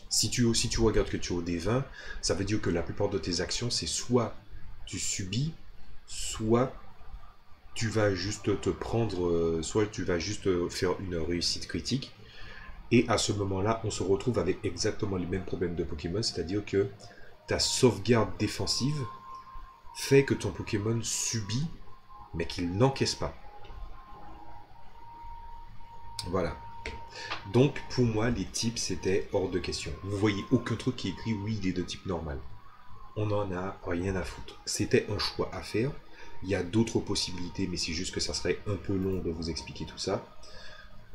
Si tu regardes que tu as des 20, ça veut dire que la plupart de tes actions, c'est soit tu subis, soit tu vas juste te prendre, soit tu vas juste faire une réussite critique. Et à ce moment-là, on se retrouve avec exactement les mêmes problèmes de Pokémon, c'est-à-dire que ta sauvegarde défensive fait que ton Pokémon subit, mais qu'il n'encaisse pas. Voilà. Donc, pour moi, les types, c'était hors de question. Vous voyez aucun truc qui est écrit, oui, il est de type normal. On n'en a rien à foutre. C'était un choix à faire. Il y a d'autres possibilités, mais c'est juste que ça serait un peu long de vous expliquer tout ça.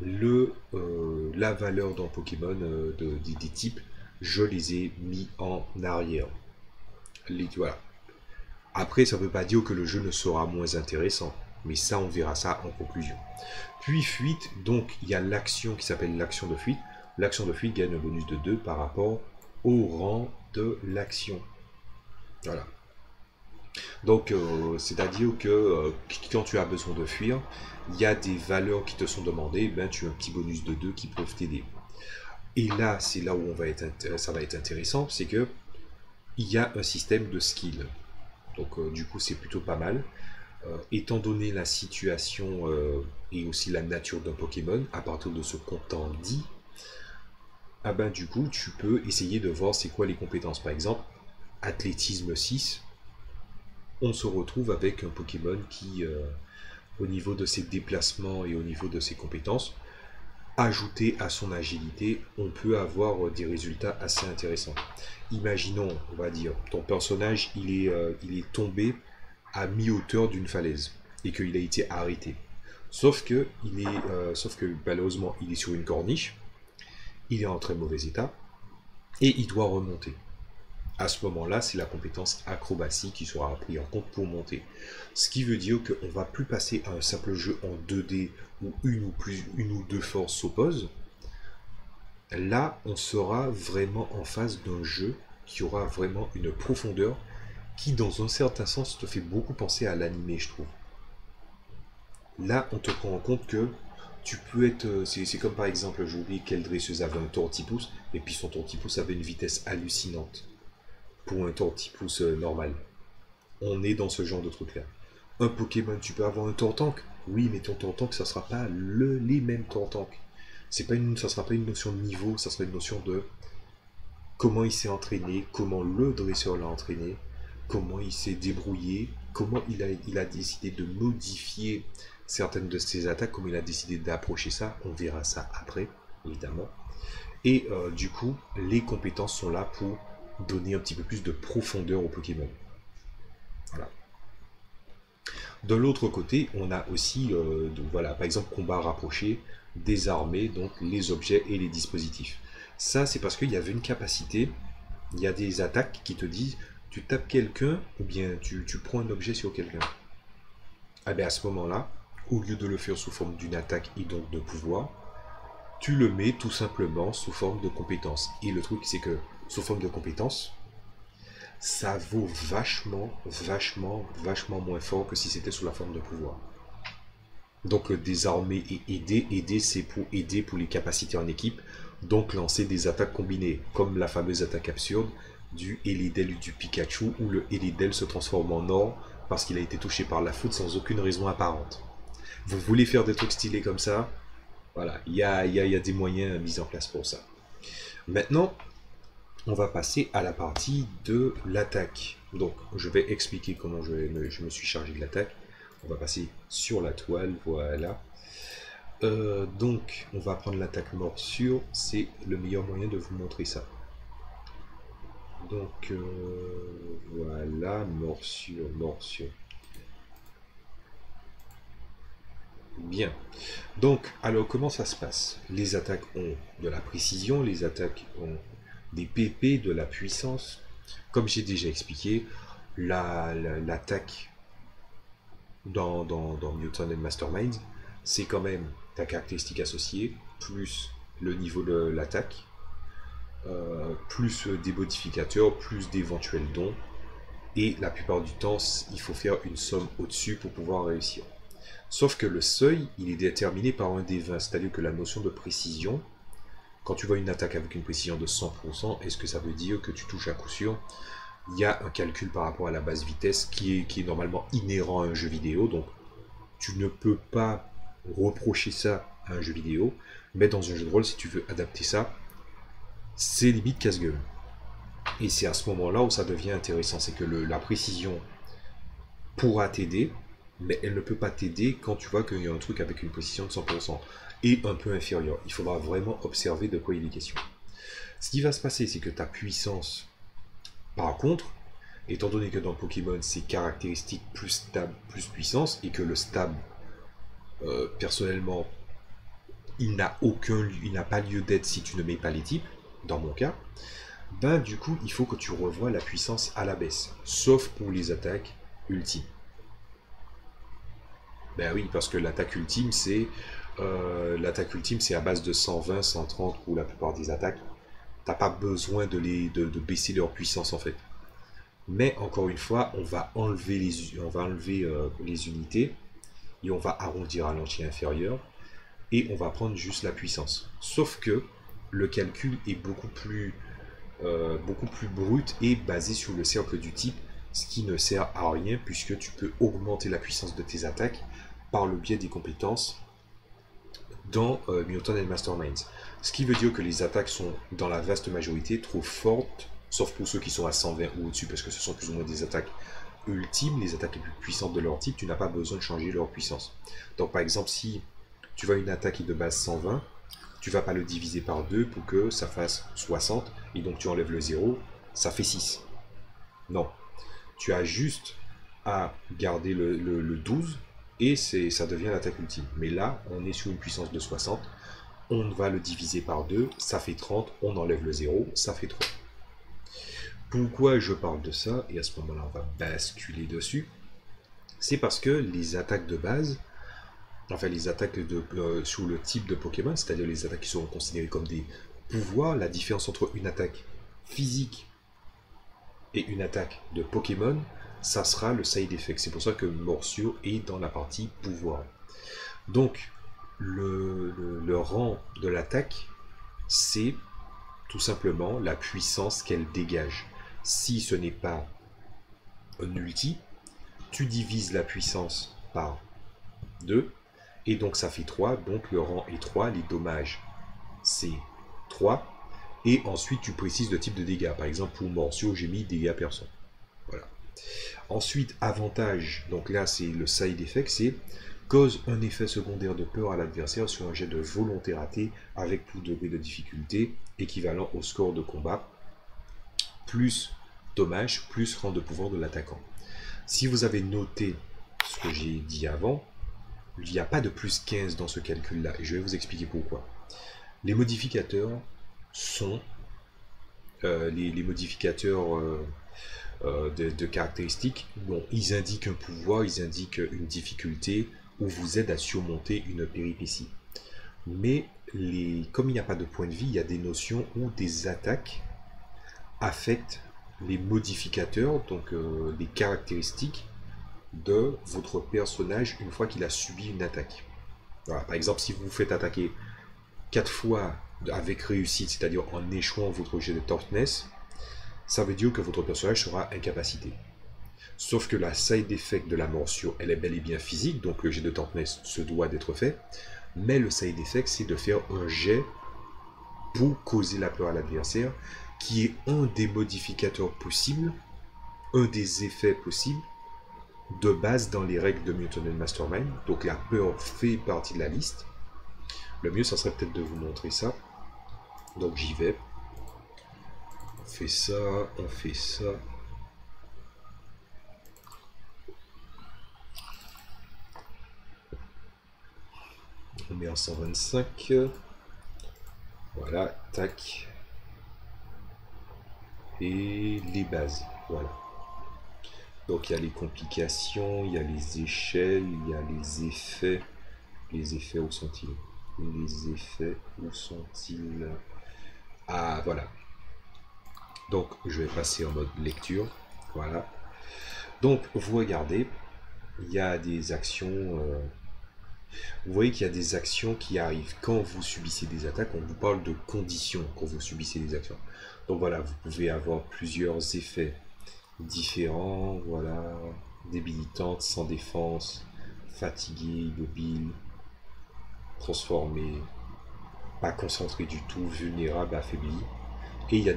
La valeur dans Pokémon des types, je les ai mis en arrière. Voilà. Après, ça ne veut pas dire que le jeu ne sera moins intéressant, mais ça, on verra ça en conclusion. Puis fuite, donc il y a l'action qui s'appelle l'action de fuite. L'action de fuite gagne un bonus de 2 par rapport au rang de l'action. Voilà. Donc, c'est-à-dire que quand tu as besoin de fuir, il y a des valeurs qui te sont demandées, ben, tu as un petit bonus de 2 qui peuvent t'aider. Et là, c'est là où ça va être intéressant, c'est que il y a un système de skill. Donc, du coup, c'est plutôt pas mal. Étant donné la situation et aussi la nature d'un Pokémon, à partir de ce qu'on t'en dit, ah ben, du coup, tu peux essayer de voir c'est quoi les compétences. Par exemple, athlétisme 6, on se retrouve avec un Pokémon qui, au niveau de ses déplacements et au niveau de ses compétences, ajouté à son agilité, on peut avoir des résultats assez intéressants. Imaginons, on va dire, ton personnage, il est tombé à mi-hauteur d'une falaise et qu'il a été arrêté. Sauf que malheureusement, il est sur une corniche, il est en très mauvais état et il doit remonter. À ce moment-là, c'est la compétence acrobatie qui sera prise en compte pour monter. Ce qui veut dire qu'on ne va plus passer à un simple jeu en 2D où une ou deux forces s'opposent. Là, on sera vraiment en face d'un jeu qui aura vraiment une profondeur qui, dans un certain sens, te fait beaucoup penser à l'anime, je trouve. Là, on te prend en compte que tu peux être... C'est comme par exemple, j'ai oublié quelle dresseuse avait un tortipousse, et puis son tortipousse avait une vitesse hallucinante pour un tortipousse normal. On est dans ce genre de truc là. Un Pokémon, tu peux avoir un Tortank. Oui, mais ton tank, ça sera pas les mêmes tanks. Ça sera pas une notion de niveau, ça sera une notion de comment il s'est entraîné, comment le dresseur l'a entraîné, comment il s'est débrouillé, comment il a décidé de modifier certaines de ses attaques, comment il a décidé d'approcher ça. On verra ça après, évidemment. Et du coup, les compétences sont là pour donner un petit peu plus de profondeur au Pokémon. Voilà. De l'autre côté, on a aussi, voilà, par exemple, combat rapproché, désarmé, donc les objets et les dispositifs. Ça, c'est parce qu'il y avait une capacité, il y a des attaques qui te disent, tu tapes quelqu'un, ou bien tu prends un objet sur quelqu'un. Ah bien à ce moment-là, au lieu de le faire sous forme d'une attaque et donc de pouvoir, tu le mets tout simplement sous forme de compétence. Et le truc, c'est que sous forme de compétence, ça vaut vachement moins fort que si c'était sous la forme de pouvoir. Donc désarmer et aider c'est pour aider pour les capacités en équipe, donc lancer des attaques combinées, comme la fameuse attaque absurde du Elidel du Pikachu, où le Elidel se transforme en or parce qu'il a été touché par la foudre sans aucune raison apparente. Vous voulez faire des trucs stylés comme ça? Voilà, il y a des moyens mis en place pour ça. Maintenant, on va passer à la partie de l'attaque. Donc, je vais expliquer comment je me suis chargé de l'attaque. On va passer sur la toile, voilà. Donc, on va prendre l'attaque morsure. C'est le meilleur moyen de vous montrer ça. Donc, voilà, morsure. Bien. Donc, alors, comment ça se passe? Les attaques ont de la précision, les attaques ont des PP, de la puissance. Comme j'ai déjà expliqué, l'attaque dans Mutant and Mastermind, c'est quand même ta caractéristique associée, plus le niveau de l'attaque, plus des modificateurs, plus d'éventuels dons. Et la plupart du temps, il faut faire une somme au-dessus pour pouvoir réussir. Sauf que le seuil, il est déterminé par un des 20, c'est-à-dire que la notion de précision, quand tu vois une attaque avec une précision de 100%, est-ce que ça veut dire que tu touches à coup sûr? Il y a un calcul par rapport à la base vitesse qui est normalement inhérent à un jeu vidéo, donc tu ne peux pas reprocher ça à un jeu vidéo, mais dans un jeu de rôle, si tu veux adapter ça, c'est limite casse-gueule. Et c'est à ce moment-là où ça devient intéressant, c'est que la précision pourra t'aider, mais elle ne peut pas t'aider quand tu vois qu'il y a un truc avec une précision de 100% et un peu inférieur. Il faudra vraiment observer de quoi il est question. Ce qui va se passer, c'est que ta puissance, par contre, étant donné que dans Pokémon, c'est caractéristique plus stable, plus puissance, et que le stable, personnellement, il n'a pas lieu d'être si tu ne mets pas les types, dans mon cas, ben du coup, il faut que tu revoies la puissance à la baisse, sauf pour les attaques ultimes. Ben oui, parce que l'attaque ultime, c'est à base de 120, 130 pour la plupart des attaques. T'as pas besoin de baisser leur puissance en fait. Mais encore une fois, on va enlever les unités et on va arrondir à l'entier inférieur et on va prendre juste la puissance. Sauf que le calcul est beaucoup plus brut et basé sur le cercle du type, ce qui ne sert à rien puisque tu peux augmenter la puissance de tes attaques par le biais des compétences dans Mutant and Masterminds. Ce qui veut dire que les attaques sont dans la vaste majorité trop fortes, sauf pour ceux qui sont à 120 ou au-dessus, parce que ce sont plus ou moins des attaques ultimes, les attaques les plus puissantes de leur type, tu n'as pas besoin de changer leur puissance. Donc par exemple, si tu vois une attaque qui est de base 120, tu vas pas le diviser par 2 pour que ça fasse 60, et donc tu enlèves le 0, ça fait 6. Non. Tu as juste à garder le 12, et ça devient l'attaque ultime. Mais là, on est sur une puissance de 60, on va le diviser par 2, ça fait 30, on enlève le 0, ça fait 3. Pourquoi je parle de ça, et à ce moment-là, on va basculer dessus, c'est parce que les attaques de base, enfin les attaques sur le type de Pokémon, c'est-à-dire les attaques qui seront considérées comme des pouvoirs, la différence entre une attaque physique et une attaque de Pokémon, ça sera le side effect. C'est pour ça que Morsure est dans la partie pouvoir. Donc, le rang de l'attaque, c'est tout simplement la puissance qu'elle dégage. Si ce n'est pas un ulti, tu divises la puissance par 2. Et donc ça fait 3. Donc le rang est 3. Les dommages, c'est 3. Et ensuite, tu précises le type de dégâts. Par exemple, pour Morcio, j'ai mis dégâts perçants. Voilà. Ensuite, avantage. Donc là, c'est le side effect. C'est cause un effet secondaire de peur à l'adversaire sur un jet de volonté raté avec tout degré de difficulté équivalent au score de combat, plus dommage, plus rang de pouvoir de l'attaquant. Si vous avez noté ce que j'ai dit avant, il n'y a pas de plus 15 dans ce calcul-là. Et je vais vous expliquer pourquoi. Les modificateurs sont les modificateurs de caractéristiques. Bon, ils indiquent un pouvoir, ils indiquent une difficulté ou vous aident à surmonter une péripétie. Mais comme il n'y a pas de point de vie, il y a des notions où des attaques affectent les modificateurs, donc les caractéristiques de votre personnage une fois qu'il a subi une attaque. Voilà, par exemple, si vous vous faites attaquer 4 fois avec réussite, c'est-à-dire en échouant votre jet de toughness, ça veut dire que votre personnage sera incapacité. Sauf que la side effect de la morsure, elle est bel et bien physique, donc le jet de toughness se doit d'être fait, mais le side effect, c'est de faire un jet pour causer la peur à l'adversaire, qui est un des modificateurs possibles, un des effets possibles, de base dans les règles de Mutant Mastermind. Donc la peur fait partie de la liste. Le mieux, ça serait peut-être de vous montrer ça. Donc j'y vais. On fait ça, on fait ça. On met en 125. Voilà, tac. Et les bases, voilà. Donc il y a les complications, il y a les échelles, il y a les effets. Les effets, où sont-ils? Les effets, où sont-ils? Ah, voilà. Donc je vais passer en mode lecture. Voilà. Donc vous regardez, il y a des actions. Vous voyez qu'il y a des actions qui arrivent quand vous subissez des attaques. On vous parle de conditions quand vous subissez des actions. Donc voilà, vous pouvez avoir plusieurs effets différents. Voilà, débilitante, sans défense, fatigué, immobile, transformé, pas concentré du tout, vulnérable, affaibli. Et il y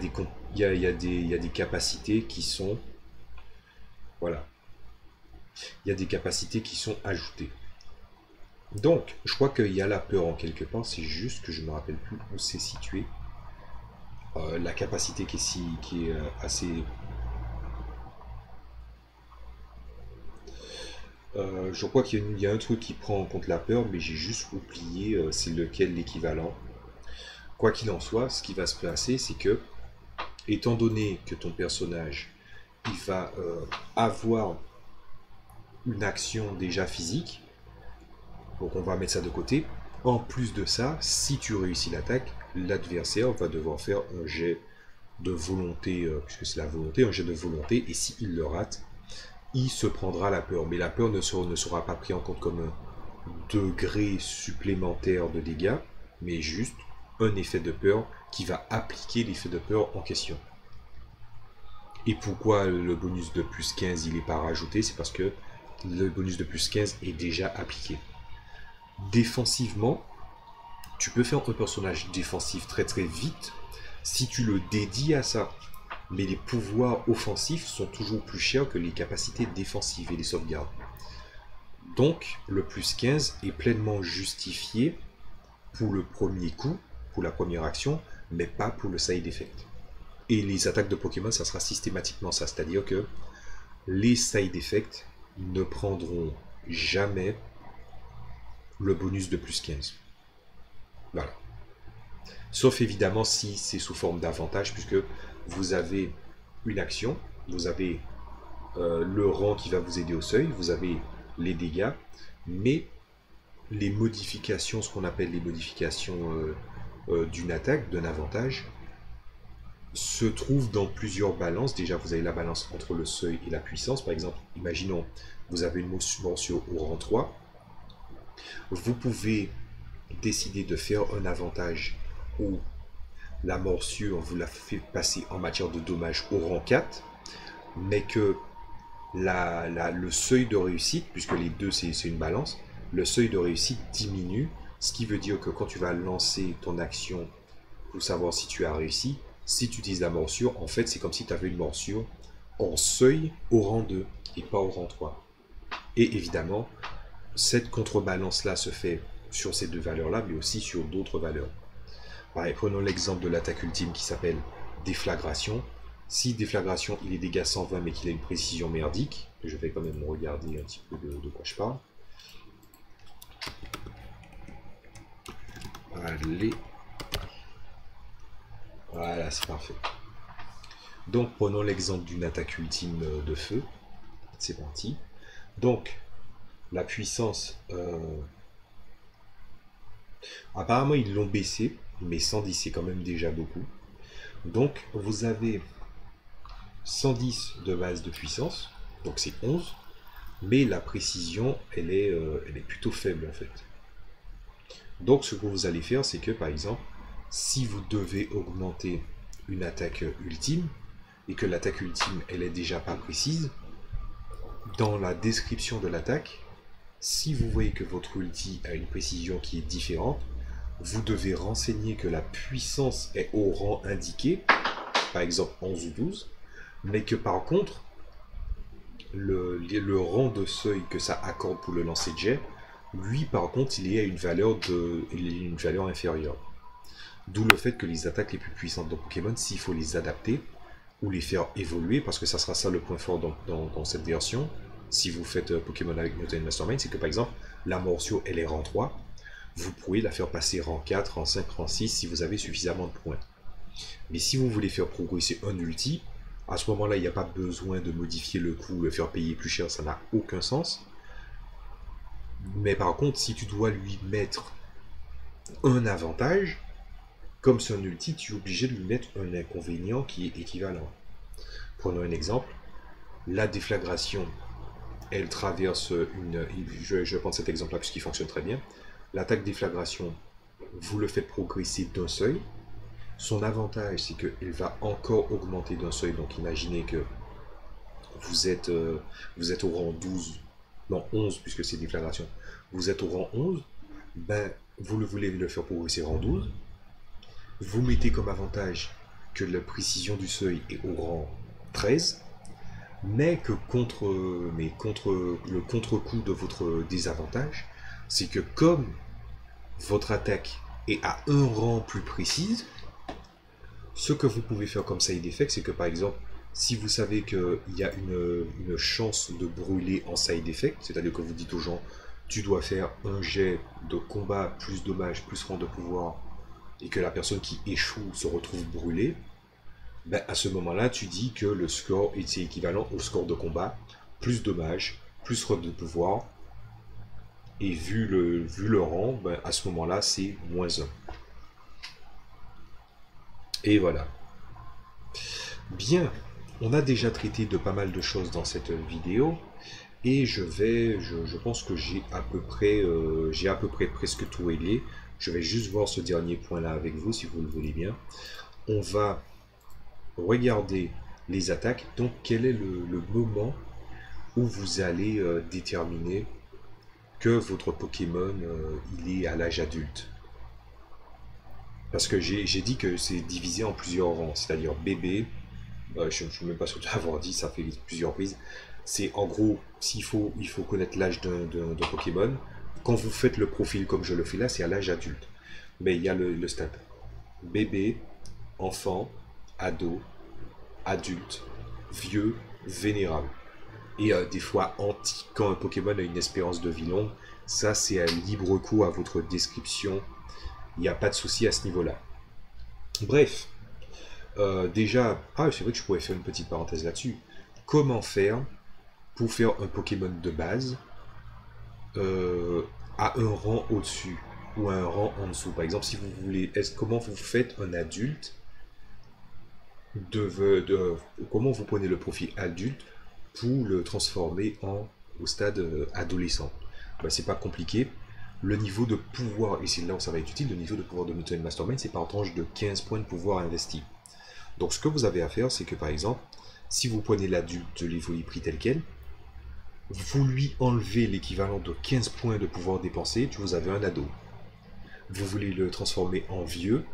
a des capacités qui sont, voilà, il y a des capacités qui sont ajoutées. Donc, je crois qu'il y a la peur en quelque part, c'est juste que je me rappelle plus où c'est situé. La capacité qui est assez... je crois qu'il y a un truc qui prend en compte la peur, mais j'ai juste oublié c'est lequel l'équivalent. Quoi qu'il en soit, ce qui va se passer, c'est que, étant donné que ton personnage, il va avoir une action déjà physique, donc on va mettre ça de côté. En plus de ça, si tu réussis l'attaque, l'adversaire va devoir faire un jet de volonté, puisque c'est la volonté, un jet de volonté, et s'il le rate, il se prendra la peur. Mais la peur ne sera pas pris en compte comme un degré supplémentaire de dégâts, mais juste un effet de peur qui va appliquer l'effet de peur en question. Et pourquoi le bonus de plus 15 il n'est pas rajouté? C'est parce que le bonus de plus 15 est déjà appliqué. Défensivement, tu peux faire un personnage défensif très très vite si tu le dédies à ça. Mais les pouvoirs offensifs sont toujours plus chers que les capacités défensives et les sauvegardes. Donc, le plus 15 est pleinement justifié pour le premier coup, pour la première action, mais pas pour le side effect. Et les attaques de Pokémon, ça sera systématiquement ça. C'est-à-dire que les side effects ne prendront jamais le bonus de plus 15. Voilà. Sauf évidemment si c'est sous forme d'avantage, puisque vous avez une action, vous avez le rang qui va vous aider au seuil, vous avez les dégâts, mais les modifications, ce qu'on appelle les modifications d'une attaque, d'un avantage, se trouvent dans plusieurs balances. Déjà, vous avez la balance entre le seuil et la puissance. Par exemple, imaginons, vous avez une morsure au rang 3. Vous pouvez décider de faire un avantage où la morsure vous la fait passer en matière de dommage au rang 4, mais que le seuil de réussite, puisque les deux c'est une balance, le seuil de réussite diminue, ce qui veut dire que quand tu vas lancer ton action pour savoir si tu as réussi, si tu utilises la morsure, en fait, c'est comme si tu avais une morsure en seuil au rang 2 et pas au rang 3. Et évidemment, cette contrebalance-là se fait sur ces deux valeurs-là, mais aussi sur d'autres valeurs. Pareil, prenons l'exemple de l'attaque ultime qui s'appelle déflagration. Si déflagration, il est dégâts 120, mais qu'il a une précision merdique, je vais quand même regarder un petit peu de quoi je parle. Allez. Voilà, c'est parfait. Donc, prenons l'exemple d'une attaque ultime de feu. C'est parti. Donc, la puissance... apparemment, ils l'ont baissé, mais 110, c'est quand même déjà beaucoup. Donc, vous avez 110 de base de puissance, donc c'est 11, mais la précision, elle est plutôt faible, en fait. Donc, ce que vous allez faire, c'est que, par exemple, si vous devez augmenter une attaque ultime, et que l'attaque ultime, elle est déjà pas précise, dans la description de l'attaque, si vous voyez que votre ulti a une précision qui est différente, vous devez renseigner que la puissance est au rang indiqué, par exemple 11 ou 12, mais que par contre, le rang de seuil que ça accorde pour le lancer de jet, lui par contre, il est à une valeur inférieure. D'où le fait que les attaques les plus puissantes de Pokémon, s'il faut les adapter ou les faire évoluer, parce que ça sera ça le point fort dans cette version, si vous faites Pokémon avec Mutant Mastermind, c'est que par exemple, la morsure, elle est rang 3, vous pouvez la faire passer rang 4, rang 5, rang 6 si vous avez suffisamment de points. Mais si vous voulez faire progresser un ulti, à ce moment-là, il n'y a pas besoin de modifier le coût, le faire payer plus cher, ça n'a aucun sens. Mais par contre, si tu dois lui mettre un avantage, comme c'est un ulti, tu es obligé de lui mettre un inconvénient qui est équivalent. Prenons un exemple. La déflagration, elle traverse une... Je vais prendre cet exemple-là puisqu'il fonctionne très bien. L'attaque déflagration, vous le faites progresser d'un seuil. Son avantage, c'est qu'elle va encore augmenter d'un seuil. Donc imaginez que vous êtes au rang 12, non 11 puisque c'est déflagration. Vous êtes au rang 11, ben, vous voulez le faire progresser rang 12. Vous mettez comme avantage que la précision du seuil est au rang 13, mais que contre le contre-coup de votre désavantage, c'est que comme votre attaque est à un rang plus précise, ce que vous pouvez faire comme side effect, c'est que par exemple, si vous savez qu'il y a une chance de brûler en side effect, c'est-à-dire que vous dites aux gens, tu dois faire un jet de combat plus dommage, plus rang de pouvoir, et que la personne qui échoue se retrouve brûlée, ben à ce moment-là, tu dis que le score est équivalent au score de combat, plus dommage, plus rang de pouvoir, et vu le rang, ben à ce moment-là, c'est -1. Et voilà. Bien, on a déjà traité de pas mal de choses dans cette vidéo, et je pense que j'ai à peu près presque tout réglé. Je vais juste voir ce dernier point-là avec vous, si vous le voulez bien. On va regarder les attaques. Donc, quel est le moment où vous allez déterminer que votre Pokémon il est à l'âge adulte? Parce que j'ai dit que c'est divisé en plusieurs rangs, c'est-à-dire bébé. Je ne suis même pas sûr d'avoir dit, ça fait plusieurs prises. C'est en gros, il faut connaître l'âge d'un Pokémon. Quand vous faites le profil comme je le fais là, c'est à l'âge adulte. Mais il y a le stade bébé, enfant, ado, adulte, vieux, vénérable. Et des fois anti, quand un Pokémon a une espérance de vie longue, ça c'est à libre cours à votre description. Il n'y a pas de souci à ce niveau-là. Bref, déjà, c'est vrai que je pourrais faire une petite parenthèse là-dessus. Comment faire pour faire un Pokémon de base à un rang au-dessus ou à un rang en dessous? Par exemple, si vous voulez, comment vous faites un adulte comment vous prenez le profil adulte pour le transformer au stade adolescent? Ben, c'est pas compliqué. Le niveau de pouvoir, et c'est là où ça va être utile, le niveau de pouvoir de Mutant Mastermind, c'est par tranche de 15 points de pouvoir investi. Donc ce que vous avez à faire, c'est que par exemple, si vous prenez l'adulte de l'Evoli pris tel quel, vous lui enlevez l'équivalent de 15 points de pouvoir dépensé, vous avez un ado. Vous voulez le transformer en vieux,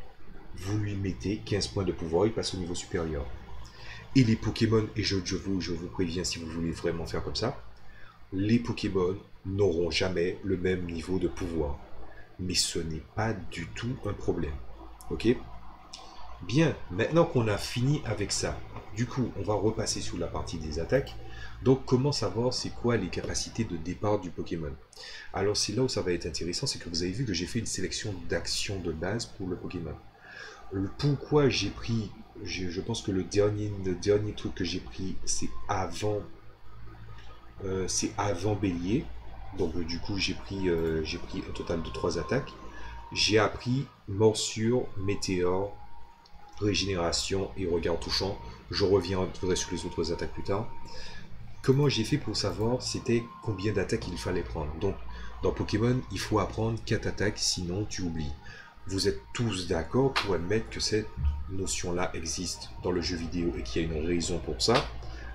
vous lui mettez 15 points de pouvoir, il passe au niveau supérieur. Et les Pokémon, et je vous préviens si vous voulez vraiment faire comme ça, les Pokémon n'auront jamais le même niveau de pouvoir. Mais ce n'est pas du tout un problème. Ok? Bien, maintenant qu'on a fini avec ça, du coup, on va repasser sur la partie des attaques. Donc, comment savoir c'est quoi les capacités de départ du Pokémon? Alors, c'est là où ça va être intéressant, c'est que vous avez vu que j'ai fait une sélection d'actions de base pour le Pokémon. Pourquoi j'ai pris, je pense que le dernier truc que j'ai pris, c'est avant Bélier. Donc, du coup, j'ai pris un total de 3 attaques. J'ai appris Morsure, Météore, Régénération et Regard touchant. Je reviendrai sur les autres attaques plus tard. Comment j'ai fait pour savoir c'était combien d'attaques il fallait prendre? Donc, dans Pokémon, il faut apprendre 4 attaques, sinon tu oublies. Vous êtes tous d'accord pour admettre que cette notion-là existe dans le jeu vidéo et qu'il y a une raison pour ça,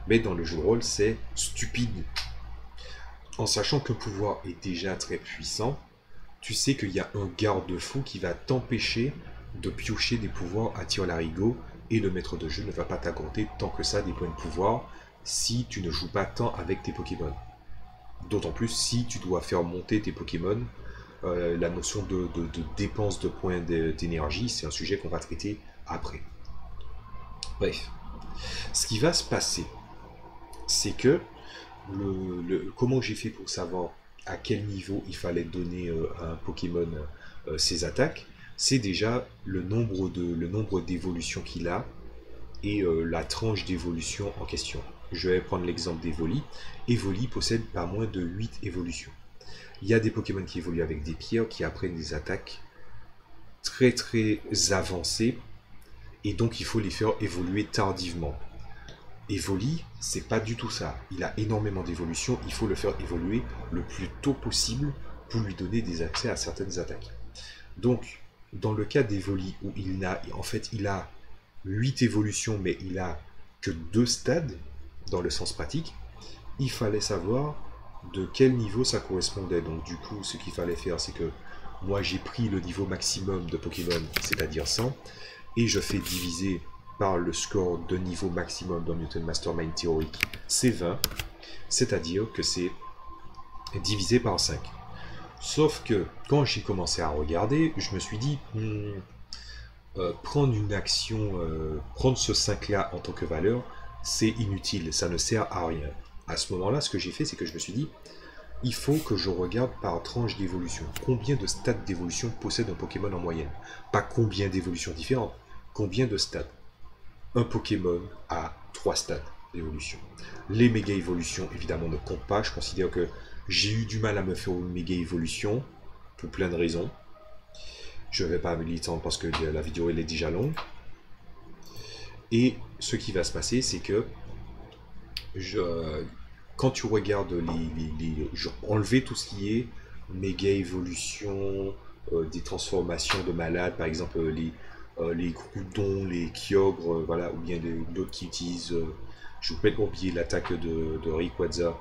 mais dans le jeu de rôle, c'est stupide. En sachant qu'un pouvoir est déjà très puissant, tu sais qu'il y a un garde-fou qui va t'empêcher de piocher des pouvoirs à tir-larigot et le maître de jeu ne va pas t'accorder tant que ça des points de pouvoir si tu ne joues pas tant avec tes Pokémon. D'autant plus si tu dois faire monter tes Pokémon. La notion de dépense de points d'énergie, c'est un sujet qu'on va traiter après. Bref, ce qui va se passer, c'est que comment j'ai fait pour savoir à quel niveau il fallait donner à un Pokémon ses attaques, c'est déjà le nombre d'évolutions qu'il a et la tranche d'évolution en question. Je vais prendre l'exemple d'Evoli. Evoli possède pas moins de 8 évolutions. Il y a des Pokémon qui évoluent avec des pierres, qui apprennent des attaques très très avancées, et donc il faut les faire évoluer tardivement. Evoli, c'est pas du tout ça. Il a énormément d'évolutions, il faut le faire évoluer le plus tôt possible pour lui donner des accès à certaines attaques. Donc, dans le cas d'Evoli, où il a 8 évolutions, mais il a que 2 stades, dans le sens pratique, il fallait savoir de quel niveau ça correspondait. Donc du coup, ce qu'il fallait faire, c'est que moi j'ai pris le niveau maximum de Pokémon, c'est-à-dire 100, et je fais diviser par le score de niveau maximum dans Mutant Mastermind théorique, c'est 20, c'est-à-dire que c'est divisé par 5. Sauf que quand j'ai commencé à regarder, je me suis dit, prendre une action, prendre ce 5-là en tant que valeur, c'est inutile, ça ne sert à rien. À ce moment-là, ce que j'ai fait, c'est que je me suis dit, il faut que je regarde par tranche d'évolution. Combien de stades d'évolution possède un Pokémon en moyenne? Pas combien d'évolutions différentes, combien de stades? Un Pokémon a 3 stades d'évolution. Les méga évolutions, évidemment, ne comptent pas. Je considère que j'ai eu du mal à me faire une méga évolution, pour plein de raisons. Je ne vais pas m'étendre parce que la vidéo elle est déjà longue. Et ce qui va se passer, c'est que quand tu regardes enlever tout ce qui est méga évolution, des transformations de malades, par exemple les Groudons, les Kyogre, voilà, ou bien d'autres qui utilisent, je vous pas oublier l'attaque de Rayquaza.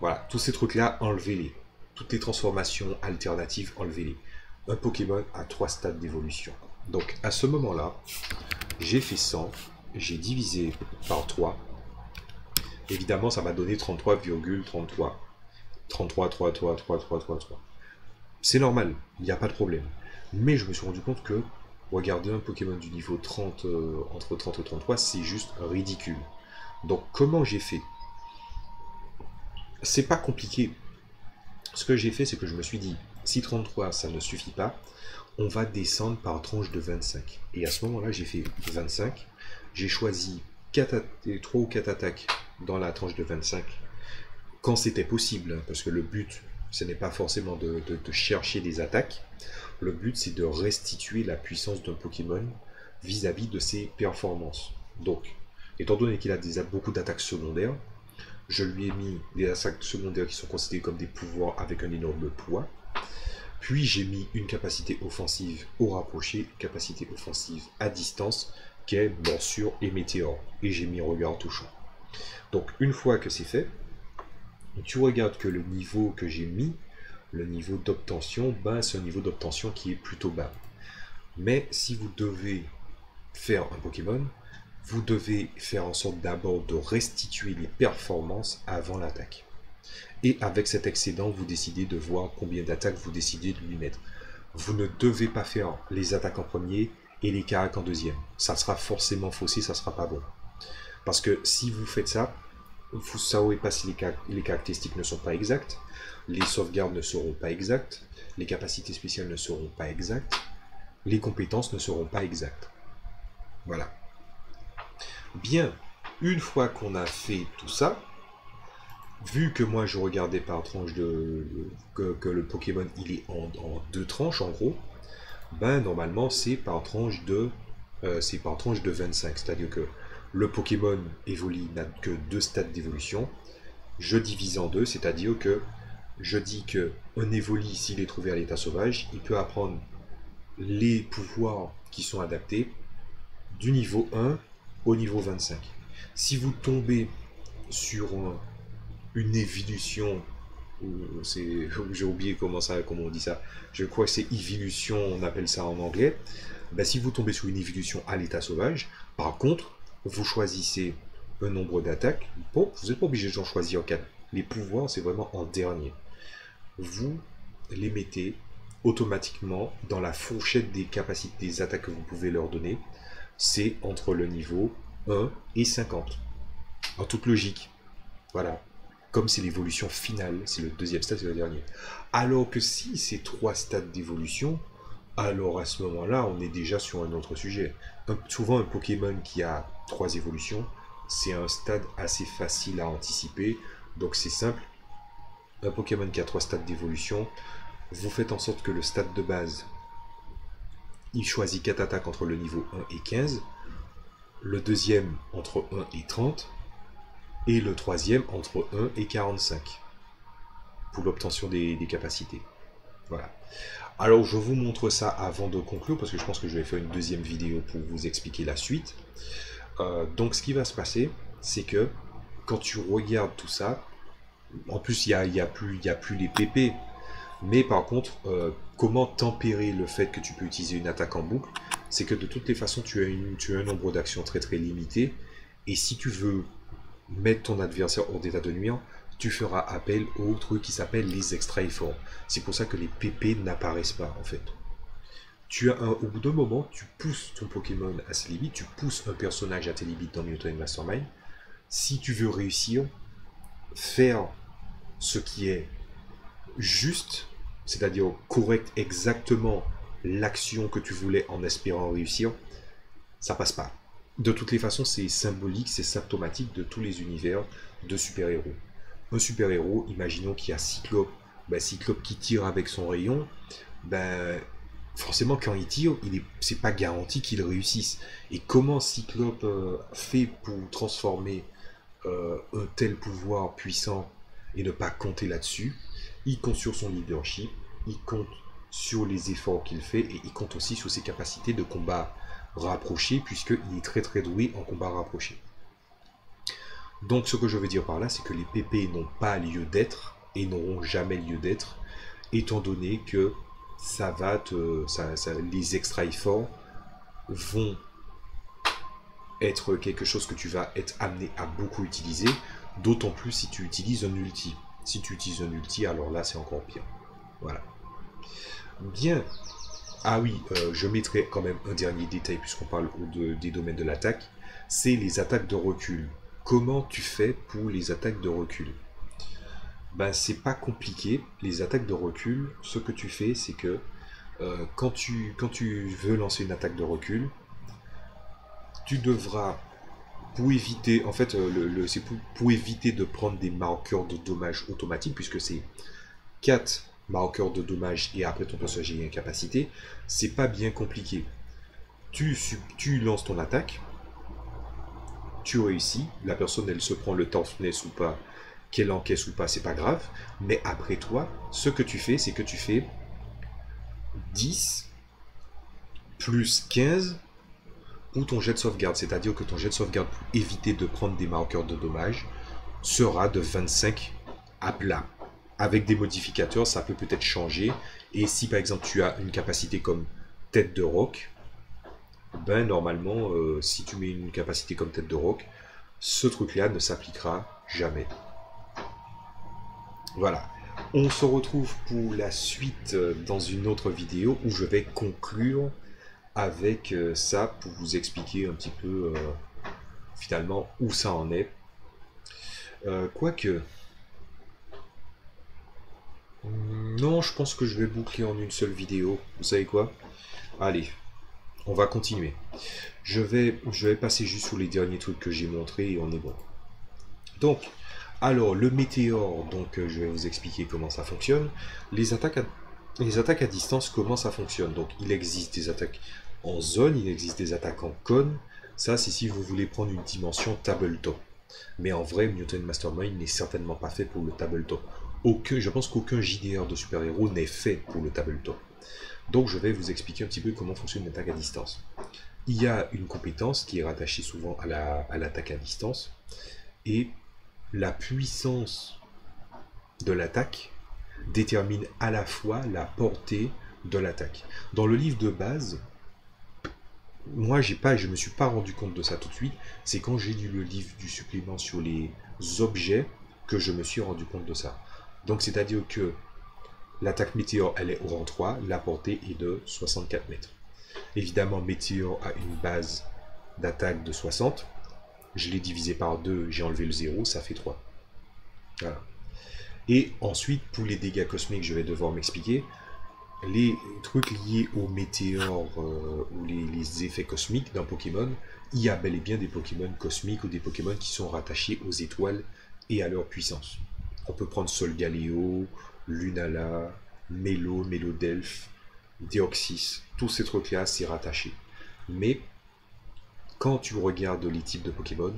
Voilà, tous ces trucs-là, enlevez-les. Toutes les transformations alternatives, enlevez-les. Un Pokémon a 3 stades d'évolution. Donc à ce moment-là, j'ai fait 100, j'ai divisé par 3. Évidemment, ça m'a donné 33,33. 33, 3, 3, 3, 3, 3, 3. C'est normal, il n'y a pas de problème. Mais je me suis rendu compte que regarder un Pokémon du niveau 30, entre 30 et 33, c'est juste ridicule. Donc comment j'ai fait? C'est pas compliqué. Ce que j'ai fait, c'est que je me suis dit, si 33 ça ne suffit pas, on va descendre par tranche de 25. Et à ce moment-là, j'ai fait 25. J'ai choisi 3 ou 4 attaques dans la tranche de 25 quand c'était possible, parce que le but, ce n'est pas forcément de chercher des attaques. Le but, c'est de restituer la puissance d'un Pokémon vis-à-vis de ses performances. Donc, étant donné qu'il a beaucoup d'attaques secondaires, je lui ai mis des attaques secondaires qui sont considérées comme des pouvoirs avec un énorme poids. Puis j'ai mis une capacité offensive au rapproché, une capacité offensive à distance, qui est Morsure et Météore. Et j'ai mis Regard touchant. Donc une fois que c'est fait, tu regardes que le niveau que j'ai mis, le niveau d'obtention, ben, c'est un niveau d'obtention qui est plutôt bas. Mais si vous devez faire un Pokémon, vous devez faire en sorte d'abord de restituer les performances avant l'attaque. Et avec cet excédent, vous décidez de voir combien d'attaques vous décidez de lui mettre. Vous ne devez pas faire les attaques en premier et les caracs en deuxième. Ça sera forcément faussé, ça sera pas bon. Parce que si vous faites ça, vous ne savez pas si les caractéristiques ne sont pas exactes, les sauvegardes ne seront pas exactes, les capacités spéciales ne seront pas exactes, les compétences ne seront pas exactes. Voilà. Bien, une fois qu'on a fait tout ça, vu que moi je regardais par tranche que le Pokémon il est en deux tranches en gros, ben normalement c'est par tranche de 25, c'est-à-dire que le Pokémon évolue n'a que 2 stades d'évolution. Je divise en deux, c'est-à-dire que je dis que un Évoli, s'il est trouvé à l'état sauvage, il peut apprendre les pouvoirs qui sont adaptés du niveau 1 au niveau 25. Si vous tombez sur une évolution, j'ai oublié comment on dit ça, je crois que c'est évolution, on appelle ça en anglais, ben, si vous tombez sur une évolution à l'état sauvage, par contre, vous choisissez un nombre d'attaques. Bon, vous n'êtes pas obligé d'en choisir 4. Les pouvoirs, c'est vraiment en dernier. Vous les mettez automatiquement dans la fourchette des capacités des attaques que vous pouvez leur donner. C'est entre le niveau 1 et 50. En toute logique. Voilà. Comme c'est l'évolution finale, c'est le deuxième stade, c'est le dernier. Alors que si c'est 3 stades d'évolution, alors à ce moment-là, on est déjà sur un autre sujet. Souvent, un Pokémon qui a 3 évolutions, c'est un stade assez facile à anticiper. Donc c'est simple. Un Pokémon qui a 3 stades d'évolution, vous faites en sorte que le stade de base, il choisit 4 attaques entre le niveau 1 et 15, le deuxième entre 1 et 30, et le troisième entre 1 et 45, pour l'obtention des capacités. Voilà. Alors je vous montre ça avant de conclure, parce que je pense que je vais faire une deuxième vidéo pour vous expliquer la suite. Donc ce qui va se passer, c'est que quand tu regardes tout ça, en plus il y a plus les PP, mais par contre, comment tempérer le fait que tu peux utiliser une attaque en boucle, c'est que de toutes les façons tu as un nombre d'actions très très limité, et si tu veux mettre ton adversaire hors d'état de nuire, tu feras appel au truc qui s'appelle les extra efforts. C'est pour ça que les PP n'apparaissent pas en fait. Au bout d'un moment, tu pousses ton Pokémon à ses limites, tu pousses un personnage à tes limites dans Mutant Mastermind. Si tu veux réussir, faire ce qui est juste, c'est-à-dire correct exactement l'action que tu voulais en espérant réussir, ça passe pas. De toutes les façons, c'est symbolique, c'est symptomatique de tous les univers de super-héros. Un super-héros, imaginons qu'il y a Cyclope, ben, Cyclope qui tire avec son rayon, ben, forcément quand il tire, c'est pas garanti qu'il réussisse. Et comment Cyclope fait pour transformer un tel pouvoir puissant et ne pas compter là-dessus? Il compte sur son leadership, il compte sur les efforts qu'il fait, et il compte aussi sur ses capacités de combat rapproché, puisqu'il est très très doué en combat rapproché. Donc ce que je veux dire par là, c'est que les PP n'ont pas lieu d'être, et n'auront jamais lieu d'être, étant donné que les extra efforts vont être quelque chose que tu vas être amené à beaucoup utiliser, d'autant plus si tu utilises un ulti. Si tu utilises un ulti, alors là c'est encore pire. Voilà. Bien. Ah oui, je mettrai quand même un dernier détail puisqu'on parle des domaines de l'attaque, c'est les attaques de recul. Comment tu fais pour les attaques de recul? Ben c'est pas compliqué, les attaques de recul, ce que tu fais c'est que quand tu veux lancer une attaque de recul, tu devras, pour éviter, en fait c'est pour éviter de prendre des marqueurs de dommages automatiques, puisque c'est 4 marqueur de dommage et après ton personnage est incapacité, c'est pas bien compliqué. Tu lances ton attaque, tu réussis, la personne elle se prend le toughness ou pas, qu'elle encaisse ou pas, c'est pas grave, mais après toi, ce que tu fais, c'est que tu fais 10 plus 15 ou ton jet de sauvegarde, c'est-à-dire que ton jet de sauvegarde pour éviter de prendre des marqueurs de dommage sera de 25 à plat. Avec des modificateurs, ça peut peut-être changer. Et si par exemple tu as une capacité comme tête de roc, ben normalement, si tu mets une capacité comme tête de roc, ce truc-là ne s'appliquera jamais. Voilà. On se retrouve pour la suite dans une autre vidéo où je vais conclure avec ça pour vous expliquer un petit peu finalement où ça en est. Quoique... Non, je pense que je vais boucler en une seule vidéo. Vous savez quoi? Allez, on va continuer. Je vais passer juste sur les derniers trucs que j'ai montrés et on est bon. Donc, alors, le météore, donc je vais vous expliquer comment ça fonctionne. Les attaques à distance, comment ça fonctionne. Donc, il existe des attaques en zone, il existe des attaques en cône. Ça, c'est si vous voulez prendre une dimension tabletop. Mais en vrai, Mutant Mastermind n'est certainement pas fait pour le tabletop. Je pense qu'aucun JDR de super-héros n'est fait pour le tabletop. Donc, je vais vous expliquer un petit peu comment fonctionne une attaque à distance. Il y a une compétence qui est rattachée souvent à l'attaque à distance. Et la puissance de l'attaque détermine à la fois la portée de l'attaque. Dans le livre de base, moi je me suis pas rendu compte de ça tout de suite, c'est quand j'ai lu le livre du supplément sur les objets que je me suis rendu compte de ça. Donc c'est-à-dire que l'attaque météore elle est au rang 3, la portée est de 64 mètres. Évidemment météore a une base d'attaque de 60, je l'ai divisé par 2, j'ai enlevé le 0, ça fait 3. Voilà. Et ensuite, pour les dégâts cosmiques, je vais devoir m'expliquer. Les trucs liés aux météores ou les effets cosmiques d'un Pokémon, il y a bel et bien des Pokémon cosmiques ou des Pokémon qui sont rattachés aux étoiles et à leur puissance. On peut prendre Solgaleo, Lunala, Mélodelph, Deoxys, tous ces trucs-là, c'est rattaché. Mais quand tu regardes les types de Pokémon,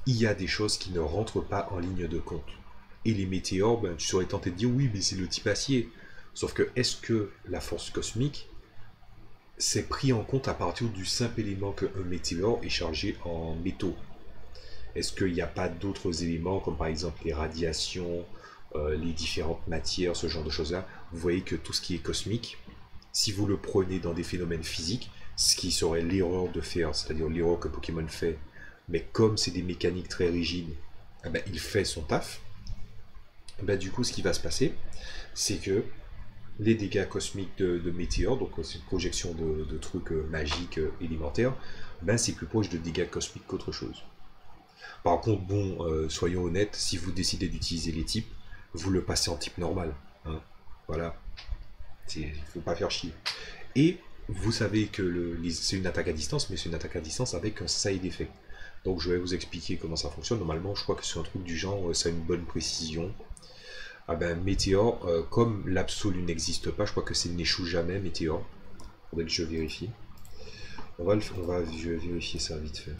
il y a des choses qui ne rentrent pas en ligne de compte. Et les météores, ben, tu serais tenté de dire oui, mais c'est le type acier. Sauf que est-ce que la force cosmique c'est pris en compte à partir du simple élément qu'un météore est chargé en métaux? Est-ce qu'il n'y a pas d'autres éléments, comme par exemple les radiations, les différentes matières, ce genre de choses-là? Vous voyez que tout ce qui est cosmique, si vous le prenez dans des phénomènes physiques, ce qui serait l'erreur de faire, c'est-à-dire l'erreur que Pokémon fait, mais comme c'est des mécaniques très rigides, eh ben, il fait son taf. Eh ben, du coup, ce qui va se passer, c'est que les dégâts cosmiques de météores, donc c'est une projection de trucs magiques élémentaires, ben, c'est plus proche de dégâts cosmiques qu'autre chose. Par contre, bon, soyons honnêtes, si vous décidez d'utiliser les types, vous le passez en type normal. Hein. Voilà. Il ne faut pas faire chier. Et vous savez que c'est une attaque à distance, mais c'est une attaque à distance avec un side effect. Donc je vais vous expliquer comment ça fonctionne. Normalement, je crois que c'est un truc du genre, ça a une bonne précision. Ah ben, Météore, comme l'absolu n'existe pas, je crois que c'est n'échoue jamais, Météore. Faudrait que je vérifie. Je vais vérifier ça vite fait.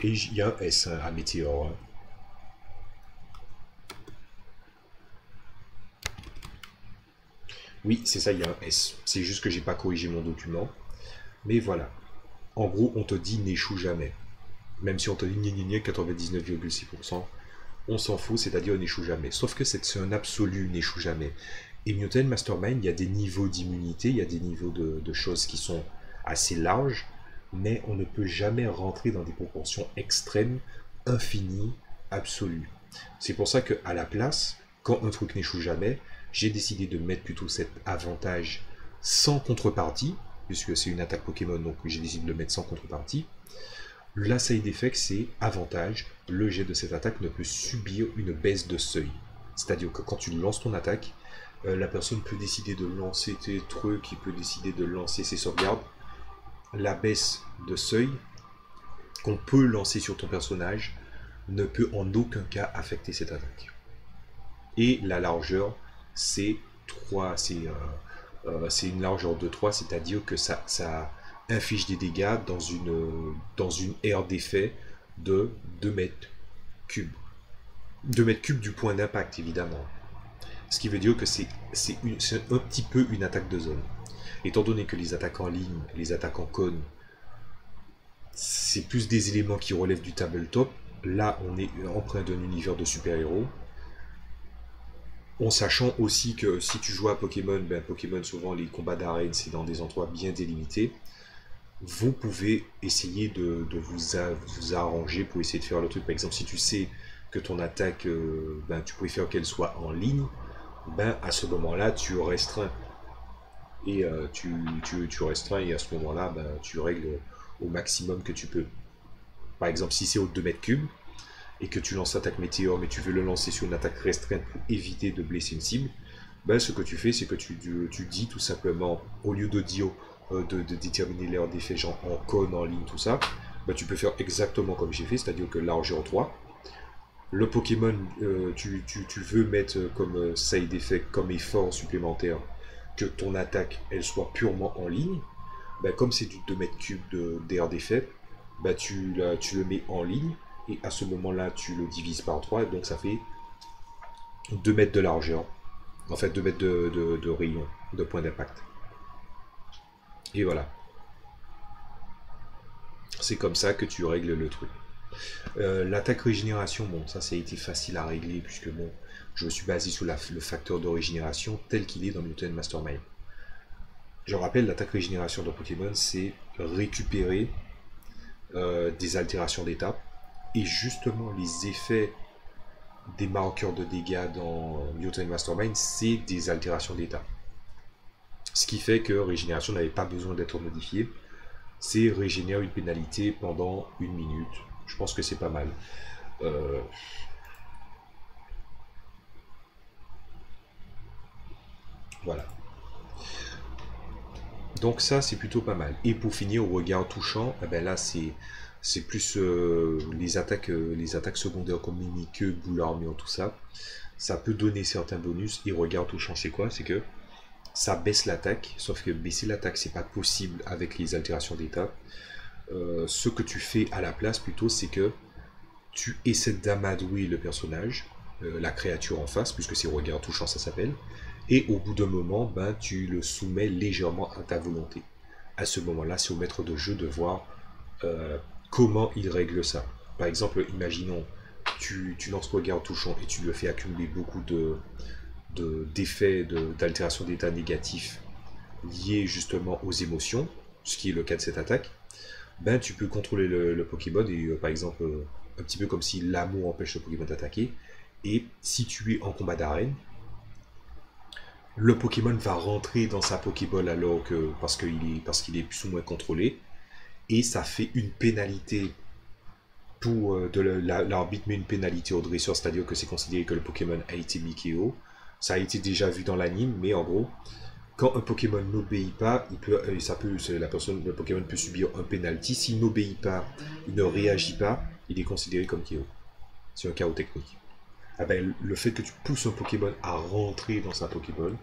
Et il y a un S à Météore. Hein. Oui, c'est ça, il y a un S. C'est juste que j'ai pas corrigé mon document. Mais voilà. En gros, on te dit n'échoue jamais. Même si on te dit 99,6%, on s'en fout, c'est-à-dire on n'échoue jamais. Sauf que c'est un absolu n'échoue jamais. Et Mutant Mastermind, il y a des niveaux d'immunité, il y a des niveaux de choses qui sont assez larges, mais on ne peut jamais rentrer dans des proportions extrêmes, infinies, absolues. C'est pour ça qu'à la place, quand un truc n'échoue jamais, j'ai décidé de mettre plutôt cet avantage sans contrepartie, puisque c'est une attaque Pokémon, donc j'ai décidé de le mettre sans contrepartie. La side effect, c'est avantage, le jet de cette attaque ne peut subir une baisse de seuil. C'est-à-dire que quand tu lances ton attaque, la personne peut décider de lancer tes trucs, il peut décider de lancer ses sauvegardes. La baisse de seuil qu'on peut lancer sur ton personnage ne peut en aucun cas affecter cette attaque. Et la largeur, c'est 3, c'est une largeur de 3, c'est-à-dire que ça inflige des dégâts dans une aire d'effet de 2 mètres cubes. 2 mètres cubes du point d'impact, évidemment. Ce qui veut dire que c'est un petit peu une attaque de zone. Étant donné que les attaques en ligne, les attaques en cône, c'est plus des éléments qui relèvent du tabletop. Là, on est empreint d'un univers de super-héros. En sachant aussi que si tu joues à Pokémon, ben Pokémon souvent les combats d'arène c'est dans des endroits bien délimités. Vous pouvez essayer de vous arranger pour essayer de faire le truc. Par exemple, si tu sais que ton attaque, ben, tu préfères qu'elle soit en ligne, ben à ce moment-là tu restreins. Et tu restreins et à ce moment-là ben, tu règles au maximum que tu peux. Par exemple, si c'est au 2 mètres cubes, et que tu lances attaque météore, mais tu veux le lancer sur une attaque restreinte pour éviter de blesser une cible, ben, ce que tu fais, c'est que tu dis tout simplement, au lieu de dire de déterminer l'heure d'effet, genre en cône, en ligne, tout ça, ben, tu peux faire exactement comme j'ai fait, c'est-à-dire que largeur 3. Le Pokémon, tu veux mettre comme side effect, comme effort supplémentaire, que ton attaque, elle soit purement en ligne. Ben, comme c'est du 2 mètres cubes d'air d'effet, ben, tu le mets en ligne, et à ce moment-là, tu le divises par 3, donc ça fait 2 mètres de largeur. En fait, 2 mètres de rayon, de point d'impact. Et voilà. C'est comme ça que tu règles le truc. L'attaque régénération, bon, ça a été facile à régler, puisque bon, je me suis basé sur le facteur de régénération tel qu'il est dans Mutant Mastermind. Je rappelle, l'attaque régénération de Pokémon, c'est récupérer des altérations d'état. Et justement, les effets des marqueurs de dégâts dans Mutant Mastermind, c'est des altérations d'état. Ce qui fait que régénération n'avait pas besoin d'être modifié. C'est régénérer une pénalité pendant 1 minute. Je pense que c'est pas mal. Voilà. Donc ça, c'est plutôt pas mal. Et pour finir, au regard touchant, eh ben là, c'est plus les attaques secondaires comme Mimiqueux, Boule Armure, tout ça. Ça peut donner certains bonus. Et regard touchant, c'est quoi? C'est que ça baisse l'attaque, sauf que baisser l'attaque, c'est pas possible avec les altérations d'état. Ce que tu fais à la place, plutôt, c'est que tu essaies d'amadouer le personnage, la créature en face, puisque c'est regard touchant, ça s'appelle. Et au bout d'un moment, ben, tu le soumets légèrement à ta volonté. À ce moment-là, c'est au maître de jeu de voir comment il règle ça. Par exemple, imaginons, tu lances regard touchant et tu le fais accumuler beaucoup d'effets d'altération d'état négatifs liés justement aux émotions, ce qui est le cas de cette attaque, ben tu peux contrôler le Pokémon et par exemple, un petit peu comme si l'amour empêche le Pokémon d'attaquer, et si tu es en combat d'arène, le Pokémon va rentrer dans sa Pokéball alors que parce qu'il est plus ou moins contrôlé, et ça fait une pénalité pour l'arbitre met une pénalité au dresseur, c'est-à-dire que c'est considéré que le Pokémon a été Mikeo. Ça a été déjà vu dans l'anime, mais en gros, quand un Pokémon n'obéit pas, le Pokémon peut subir un penalty. S'il n'obéit pas, il ne réagit pas, il est considéré comme KO. C'est un chaos technique. Ah ben, le fait que tu pousses un Pokémon à rentrer dans sa Pokéball,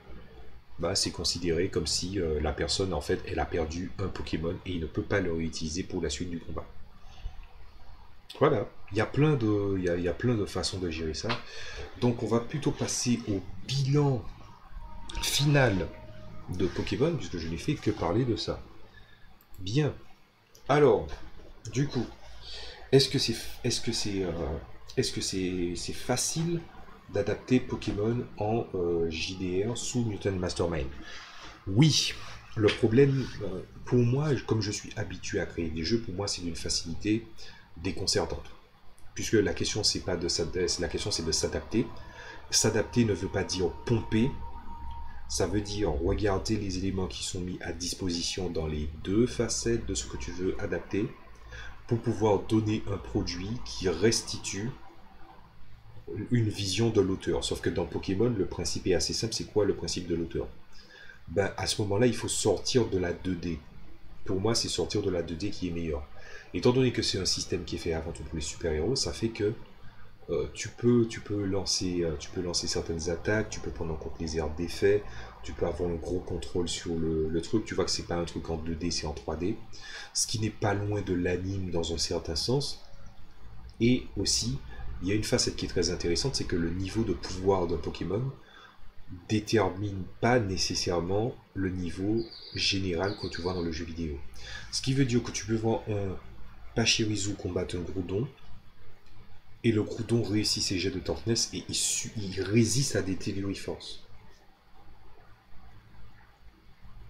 bah, c'est considéré comme si la personne, en fait, elle a perdu un Pokémon et il ne peut pas le réutiliser pour la suite du combat. Voilà, il y a plein de façons de gérer ça. Donc on va plutôt passer au bilan final de Pokémon, puisque je n'ai fait que parler de ça. Bien. Alors, du coup, est-ce que c'est facile d'adapter Pokémon en JDR sous Mutant Mastermind? Oui. Le problème, pour moi, comme je suis habitué à créer des jeux, pour moi c'est d'une facilité déconcertante. Puisque la question c'est pas de la question c'est de s'adapter. S'adapter ne veut pas dire pomper. Ça veut dire regarder les éléments qui sont mis à disposition dans les deux facettes de ce que tu veux adapter pour pouvoir donner un produit qui restitue une vision de l'auteur. Sauf que dans Pokémon, le principe est assez simple. C'est quoi le principe de l'auteur? Ben, à ce moment-là, il faut sortir de la 2D. Pour moi, c'est sortir de la 2D qui est meilleur. Étant donné que c'est un système qui est fait avant tout pour les super-héros, ça fait que tu peux lancer certaines attaques, tu peux prendre en compte les aires d'effet, tu peux avoir un gros contrôle sur le truc. Tu vois que c'est pas un truc en 2D, c'est en 3D. Ce qui n'est pas loin de l'anime dans un certain sens. Et aussi, il y a une facette qui est très intéressante, c'est que le niveau de pouvoir d'un Pokémon détermine pas nécessairement le niveau général que tu vois dans le jeu vidéo. Ce qui veut dire que tu peux voir un Pachirisu combattre un Groudon, Et le Groudon réussit ses jets de toughness et il résiste à des Telluride-Force.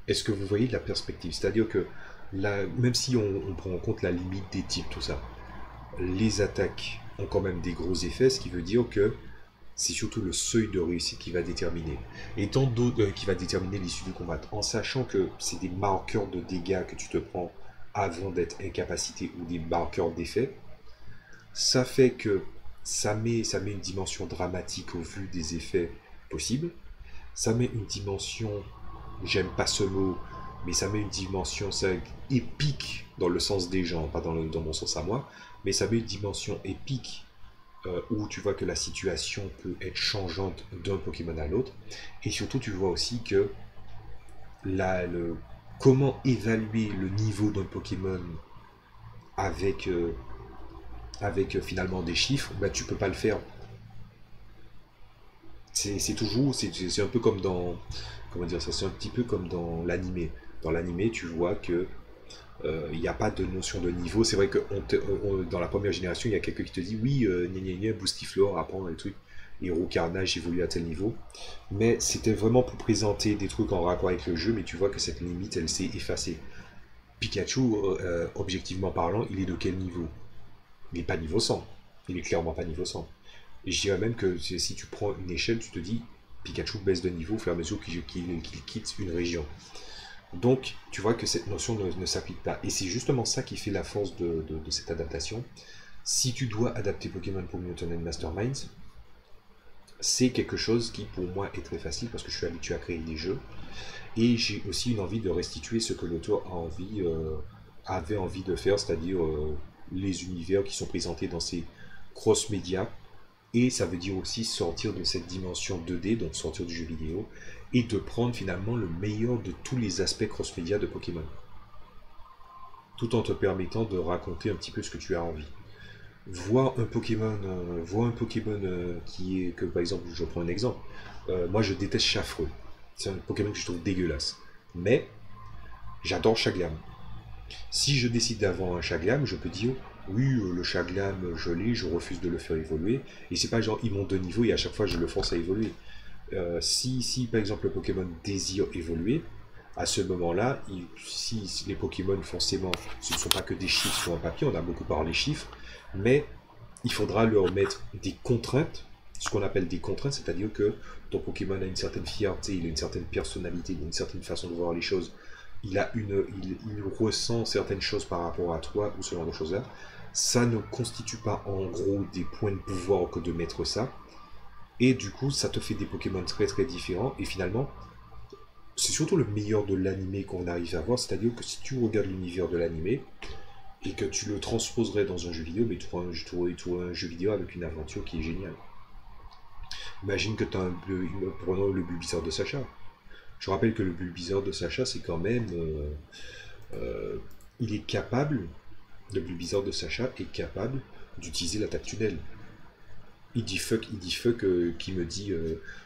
Est-ce que vous voyez la perspective? C'est-à-dire que là, même si on prend en compte la limite des types, tout ça, les attaques ont quand même des gros effets, ce qui veut dire que c'est surtout le seuil de réussite qui va déterminer. Et tant d'autres qui va déterminer l'issue du combat. En sachant que c'est des marqueurs de dégâts que tu te prends avant d'être incapacité ou des marqueurs d'effet, ça fait que ça met une dimension dramatique au vu des effets possibles. Ça met une dimension, j'aime pas ce mot, mais ça met une dimension ça, épique dans le sens des gens, pas dans mon sens à moi, mais ça met une dimension épique où tu vois que la situation peut être changeante d'un Pokémon à l'autre. Et surtout, tu vois aussi que comment évaluer le niveau d'un Pokémon avec, finalement des chiffres, bah, tu peux pas le faire. C'est toujours, c'est un peu comme dans, comment dire ça, c'est un petit peu comme dans l'animé. Dans l'animé, tu vois que il n'y a pas de notion de niveau. C'est vrai que dans la première génération, il y a quelqu'un qui te dit oui, Boostiflore apprend les trucs, Héros Carnage évolue à tel niveau. Mais c'était vraiment pour présenter des trucs en rapport avec le jeu, mais tu vois que cette limite, elle s'est effacée. Pikachu, objectivement parlant, il est de quel niveau? Il n'est pas niveau 100. Il est clairement pas niveau 100. Et je dirais même que si tu prends une échelle, tu te dis Pikachu baisse de niveau au fur et à mesure qu'il quitte une région. Donc, tu vois que cette notion ne s'applique pas. Et c'est justement ça qui fait la force de cette adaptation. Si tu dois adapter Pokémon pour Newton and Masterminds, c'est quelque chose qui pour moi est très facile parce que je suis habitué à créer des jeux. Et j'ai aussi une envie de restituer ce que l'auteur avait envie de faire, c'est-à-dire les univers qui sont présentés dans ces cross-médias. Et ça veut dire aussi sortir de cette dimension 2D, donc sortir du jeu vidéo, et de prendre finalement le meilleur de tous les aspects cross-média de Pokémon. Tout en te permettant de raconter un petit peu ce que tu as envie. Voir un Pokémon, qui est, que par exemple, je prends un exemple, moi je déteste Chafreux. C'est un Pokémon que je trouve dégueulasse. Mais j'adore Chaglam. Si je décide d'avoir un Chaglam, je peux dire oui, le Chaglam, je l'ai, je refuse de le faire évoluer. Et c'est pas genre, ils montent de niveau et à chaque fois je le force à évoluer. Si par exemple le Pokémon désire évoluer, à ce moment-là, si les Pokémon forcément, ce ne sont pas que des chiffres sur un papier, on a beaucoup parlé chiffres, mais il faudra leur mettre des contraintes, ce qu'on appelle des contraintes, c'est-à-dire que ton Pokémon a une certaine fierté, il a une certaine personnalité, il a une certaine façon de voir les choses, il ressent certaines choses par rapport à toi ou ce genre de choses-là. Ça ne constitue pas en gros des points de pouvoir que de mettre ça. Et du coup, ça te fait des Pokémon très très différents. Et finalement, c'est surtout le meilleur de l'animé qu'on arrive à voir. C'est-à-dire que si tu regardes l'univers de l'animé et que tu le transposerais dans un jeu vidéo, mais tu auras un jeu vidéo avec une aventure qui est géniale. Imagine que tu as prenons le Bulbasaur de Sacha. Je rappelle que le Bulbasaur de Sacha, c'est quand même... il est capable, le Bulbasaur de Sacha est capable d'utiliser l'attaque tunnel. Il dit fuck qui me dit,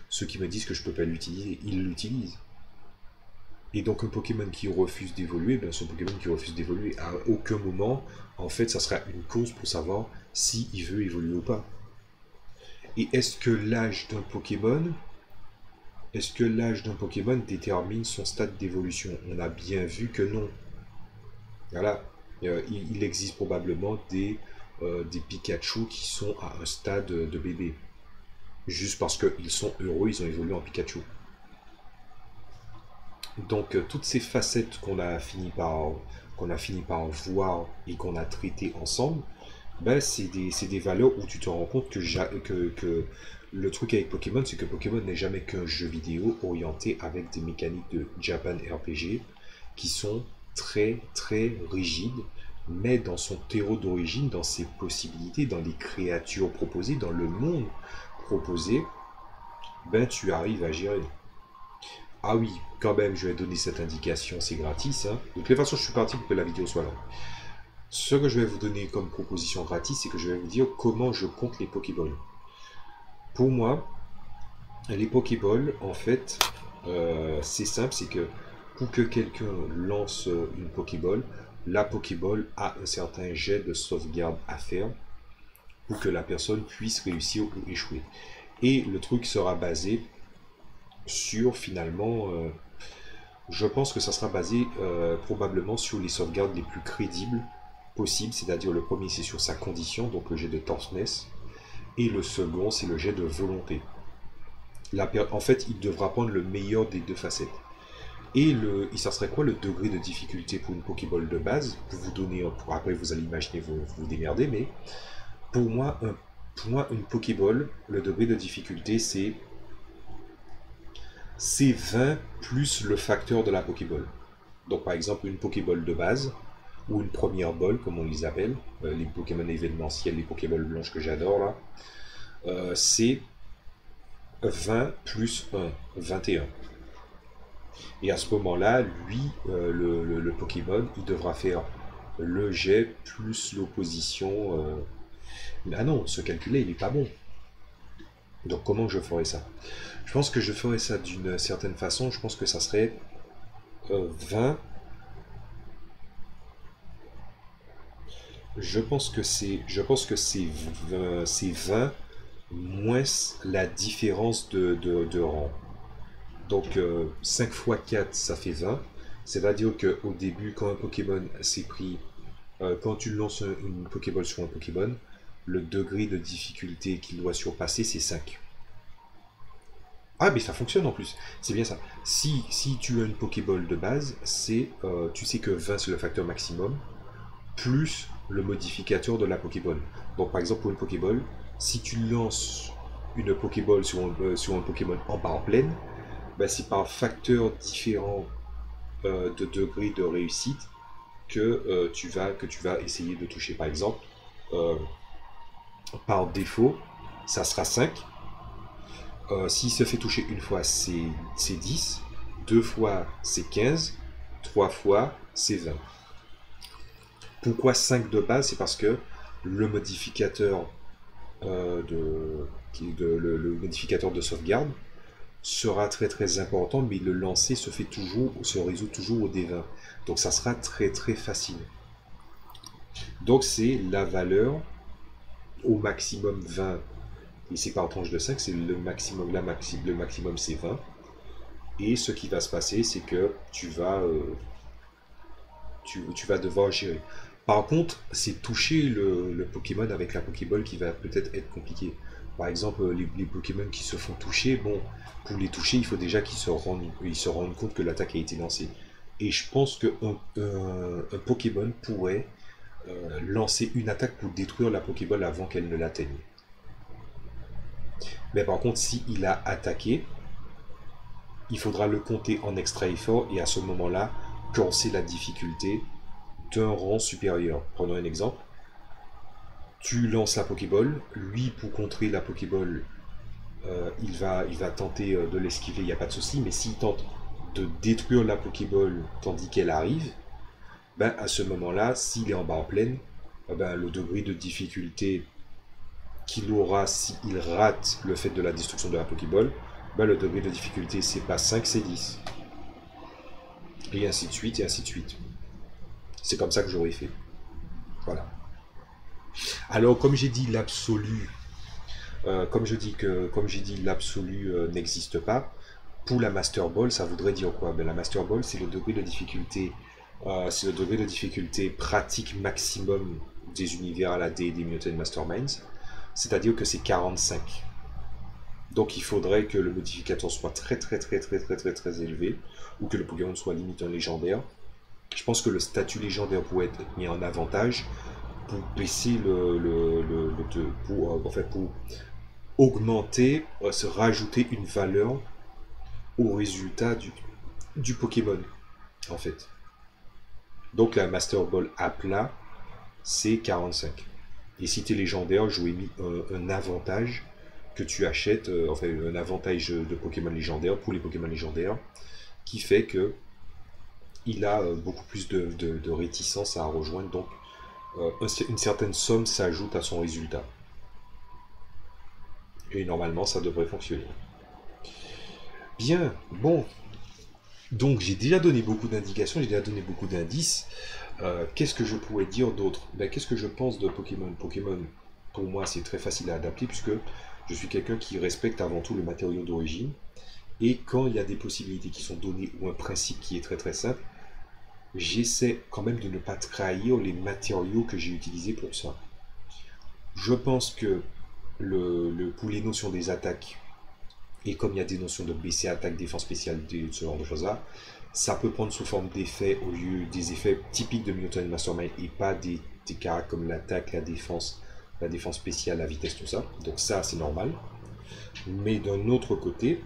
ceux qui me disent que je peux pas l'utiliser, il l'utilise. Et donc un Pokémon qui refuse d'évoluer, ben ce Pokémon qui refuse d'évoluer, à aucun moment, en fait, ça sera une course pour savoir s'il veut évoluer ou pas. Et est-ce que l'âge d'un Pokémon détermine son stade d'évolution? On a bien vu que non. Voilà. Il existe probablement des Pikachu qui sont à un stade de bébé. Juste parce qu'ils sont heureux, ils ont évolué en Pikachu. Donc toutes ces facettes qu'on a fini par voir et qu'on a traitées ensemble, ben, c'est des valeurs où tu te rends compte que le truc avec Pokémon, c'est que Pokémon n'est jamais qu'un jeu vidéo orienté avec des mécaniques de Japan RPG qui sont très très rigides, mais dans son terreau d'origine, dans ses possibilités, dans les créatures proposées, dans le monde proposé, ben tu arrives à gérer. Ah oui, quand même, je vais donner cette indication, c'est gratis. Hein. De toute façon, je suis parti pour que la vidéo soit longue. Ce que je vais vous donner comme proposition gratis, c'est que je vais vous dire comment je compte les Pokéballs. Pour moi, les Pokéballs, en fait, c'est simple, c'est que pour que quelqu'un lance une Pokéball, la Pokéball a un certain jet de sauvegarde à faire pour que la personne puisse réussir ou échouer. Et le truc sera basé sur finalement, je pense que ça sera basé probablement sur les sauvegardes les plus crédibles possibles, c'est-à-dire le premier c'est sur sa condition, donc le jet de toughness, et le second c'est le jet de volonté. En fait, il devra prendre le meilleur des deux facettes. Et ça serait quoi le degré de difficulté pour une Pokéball de base? Pour vous donner, après vous allez imaginer, vous démerder, mais pour moi, une Pokéball, le degré de difficulté c'est 20 plus le facteur de la Pokéball. Donc par exemple une Pokéball de base, ou une première ball comme on les appelle, les Pokémon événementiels, les Pokéballs blanches que j'adore là, c'est 20 plus 1, 21. Et à ce moment-là, lui, le Pokémon, il devra faire le jet plus l'opposition. Ah non, ce calcul-là, il n'est pas bon. Donc comment je ferais ça? Je pense que je ferais ça d'une certaine façon. Je pense que ça serait 20. Je pense que c'est 20 moins la différence de rang. Donc 5 x 4 ça fait 20. C'est-à-dire qu'au début, quand un Pokémon s'est pris, quand tu lances une Pokéball sur un Pokémon, le degré de difficulté qu'il doit surpasser c'est 5. Ah mais ça fonctionne en plus, c'est bien ça. Si tu as une Pokéball de base, tu sais que 20 c'est le facteur maximum, plus le modificateur de la Pokéball. Donc par exemple pour une Pokéball, si tu lances une Pokéball sur un Pokémon en barre pleine, bah, c'est par facteur différent de degré de réussite que tu vas essayer de toucher. Par exemple, par défaut, ça sera 5. S'il se fait toucher une fois, c'est 10. Deux fois, c'est 15. Trois fois, c'est 20. Pourquoi 5 de base? C'est parce que le modificateur le modificateur de sauvegarde sera très très important, mais le lancer se résout toujours au D20. Donc ça sera très très facile. Donc c'est la valeur au maximum 20, et c'est pas en tranche de 5, c'est le maximum, le maximum c'est 20. Et ce qui va se passer, c'est que tu vas devoir gérer. Par contre, c'est toucher le Pokémon avec la Pokéball qui va peut-être être compliqué. Par exemple, les Pokémon qui se font toucher, bon, pour les toucher, il faut déjà qu'ils se rendent compte que l'attaque a été lancée. Et je pense qu'un Pokémon pourrait lancer une attaque pour détruire la Pokéball avant qu'elle ne l'atteigne. Mais par contre, s'il a attaqué, il faudra le compter en extra effort et à ce moment-là, corser la difficulté d'un rang supérieur. Prenons un exemple. Tu lances la Pokéball, lui pour contrer la Pokéball, il va tenter de l'esquiver, il n'y a pas de souci, mais s'il tente de détruire la Pokéball tandis qu'elle arrive, ben à ce moment-là, s'il est en barre pleine, ben, le degré de difficulté qu'il aura s'il rate le fait de la destruction de la Pokéball, ben, le degré de difficulté c'est pas 5, c'est 10. Et ainsi de suite, et ainsi de suite. C'est comme ça que j'aurais fait. Voilà. Alors, comme j'ai dit, l'absolu, comme j'ai dit, l'absolu n'existe pas. Pour la Master Ball, ça voudrait dire quoi? Ben, la Master Ball, c'est le degré de difficulté, pratique maximum des univers à la D et des Mutant Masterminds. C'est-à-dire que c'est 45. Donc il faudrait que le modificateur soit très très élevé, ou que le Pokémon soit limite un légendaire. Je pense que le statut légendaire pourrait être mis en avantage pour baisser pour augmenter, se rajouter une valeur au résultat du Pokémon, en fait. Donc la Master Ball à plat, c'est 45. Et si tu es légendaire, j'aurais mis un avantage que tu achètes, un avantage de Pokémon légendaire pour les Pokémon légendaires, qui fait que il a beaucoup plus de réticence à rejoindre, donc une certaine somme s'ajoute à son résultat. Et normalement, ça devrait fonctionner. Bien, bon. Donc j'ai déjà donné beaucoup d'indications, j'ai déjà donné beaucoup d'indices. Qu'est-ce que je pourrais dire d'autre? Ben, qu'est-ce que je pense de Pokémon? Pokémon, pour moi, c'est très facile à adapter puisque je suis quelqu'un qui respecte avant tout le matériau d'origine. Et quand il y a des possibilités qui sont données ou un principe qui est très très simple, j'essaie quand même de ne pas trahir les matériaux que j'ai utilisés pour ça. Je pense que pour les notions des attaques, et comme il y a des notions de BC, attaque, défense spéciale, ce genre de choses-là, ça peut prendre sous forme d'effets au lieu des effets typiques de Mutant Mastermind et pas des caractères comme l'attaque, la défense spéciale, la vitesse, tout ça. Donc ça, c'est normal. Mais d'un autre côté,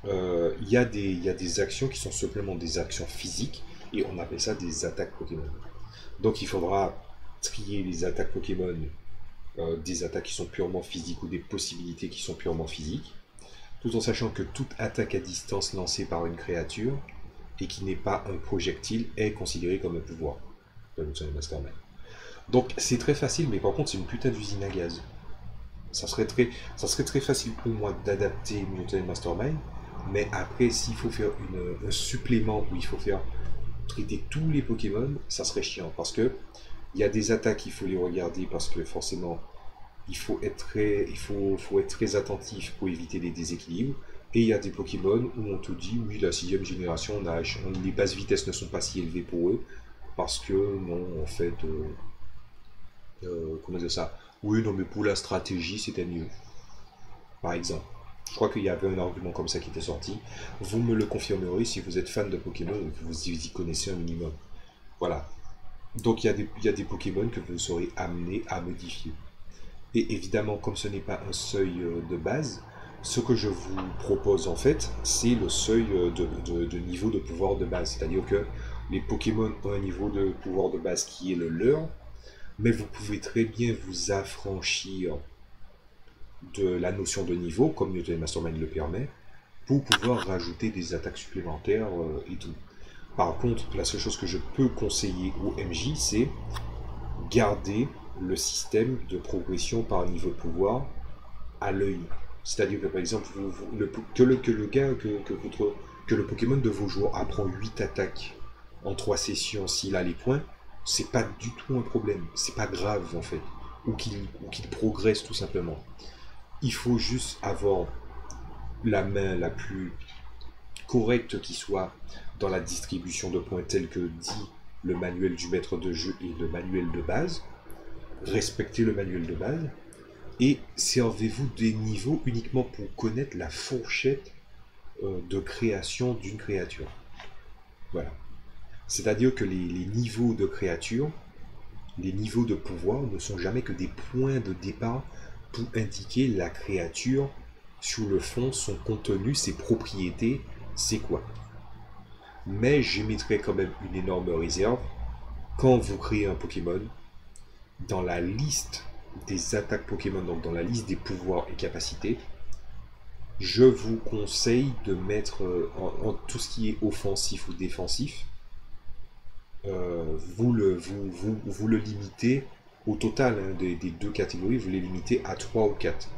il y a des actions qui sont simplement des actions physiques et on appelle ça des attaques Pokémon. Donc il faudra trier les attaques Pokémon, des attaques qui sont purement physiques ou des possibilités qui sont purement physiques, tout en sachant que toute attaque à distance lancée par une créature et qui n'est pas un projectile est considérée comme un pouvoir de Mutant Mastermind. Donc c'est très facile, mais par contre c'est une putain d'usine à gaz. Ça serait très facile pour moi d'adapter Mutant Mastermind, mais après s'il faut faire un supplément où il faut faire traiter tous les Pokémon, ça serait chiant parce que il y a des attaques, il faut les regarder parce que forcément faut être très attentif pour éviter les déséquilibres. Et il y a des Pokémon où on te dit oui, la 6ème génération, les bases vitesses ne sont pas si élevées pour eux parce que non, en fait, comment dire ça? Oui, non, mais pour la stratégie, c'était mieux. Par exemple. Je crois qu'il y avait un argument comme ça qui était sorti. Vous me le confirmerez si vous êtes fan de Pokémon et que vous y connaissez un minimum. Voilà. Donc il y a des Pokémon que vous serez amené à modifier. Et évidemment, comme ce n'est pas un seuil de base, ce que je vous propose en fait, c'est le seuil de niveau de pouvoir de base. C'est-à-dire que les Pokémon ont un niveau de pouvoir de base qui est le leur, mais vous pouvez très bien vous affranchir de la notion de niveau, comme Mutant Mastermind le permet, pour pouvoir rajouter des attaques supplémentaires et tout. Par contre, la seule chose que je peux conseiller au MJ, c'est garder le système de progression par niveau de pouvoir à l'œil. C'est-à-dire que par exemple, que le Pokémon de vos joueurs apprend 8 attaques en 3 sessions s'il a les points, c'est pas du tout un problème. C'est pas grave en fait. Ou qu'il progresse tout simplement. Il faut juste avoir la main la plus correcte qui soit dans la distribution de points tel que dit le manuel du maître de jeu et le manuel de base. Respectez le manuel de base et servez-vous des niveaux uniquement pour connaître la fourchette de création d'une créature. Voilà. C'est-à-dire que les niveaux de créature, les niveaux de pouvoir ne sont jamais que des points de départ pour indiquer la créature sur le fond, son contenu, ses propriétés, c'est quoi. Mais j'émettrai quand même une énorme réserve. Quand vous créez un Pokémon, dans la liste des attaques Pokémon, donc dans la liste des pouvoirs et capacités, je vous conseille de mettre en tout ce qui est offensif ou défensif, vous le limitez au total hein, des deux catégories, vous les limitez à 3 ou 4.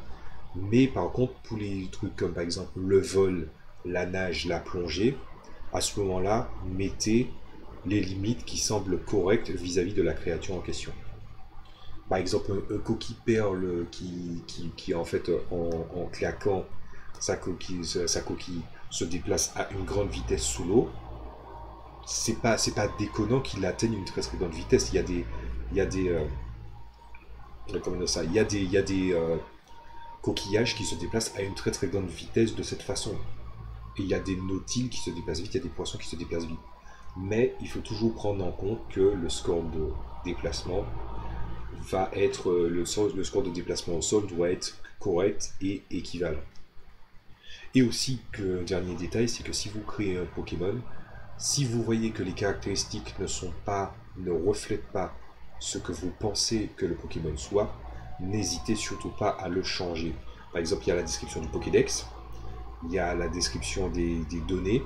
Mais par contre, pour les trucs comme par exemple le vol, la nage, la plongée, à ce moment-là, mettez les limites qui semblent correctes vis-à-vis de la créature en question. Par exemple, un coquille perle qui en fait, en claquant sa coquille se déplace à une grande vitesse sous l'eau, c'est pas déconnant qu'il atteigne une très très grande vitesse. Il y a des comment ça, il y a des coquillages qui se déplacent à une très très grande vitesse de cette façon. Et il y a des nautiles qui se déplacent vite, il y a des poissons qui se déplacent vite. Mais il faut toujours prendre en compte que le score de déplacement va être le score de déplacement au sol doit être correct et équivalent. Et aussi, un dernier détail, c'est que si vous créez un Pokémon, si vous voyez que les caractéristiques ne reflètent pas ce que vous pensez que le Pokémon soit, n'hésitez surtout pas à le changer. Par exemple, il y a la description du Pokédex, il y a la description des données,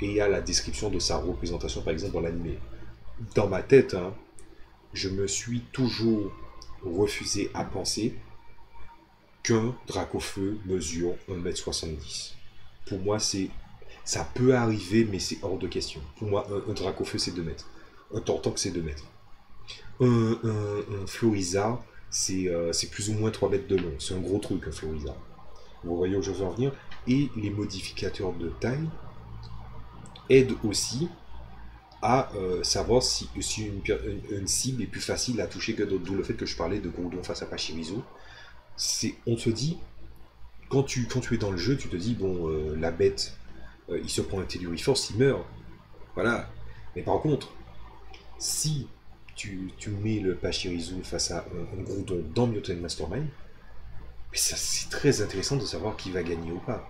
et il y a la description de sa représentation, par exemple, dans l'animé. Dans ma tête, hein, je me suis toujours refusé à penser qu'un Dracofeu mesure 1m70. Pour moi, ça peut arriver, mais c'est hors de question. Pour moi, un Dracofeu, c'est 2 mètres. Un Tortank, c'est 2 mètres. Un Florizard, c'est plus ou moins 3 mètres de long. C'est un gros truc, un Florizard. Vous voyez où je veux en venir. Et les modificateurs de taille aident aussi à savoir si une cible est plus facile à toucher que d'autres. D'où le fait que je parlais de Groudon face à Pachirisu. On se dit, quand tu es dans le jeu, tu te dis, bon, la bête, il se prend un Telluriforce, il meurt. Voilà. Mais par contre, si tu mets le Pachirisu face à un Groudon dans Mutant Mastermind, c'est très intéressant de savoir qui va gagner ou pas.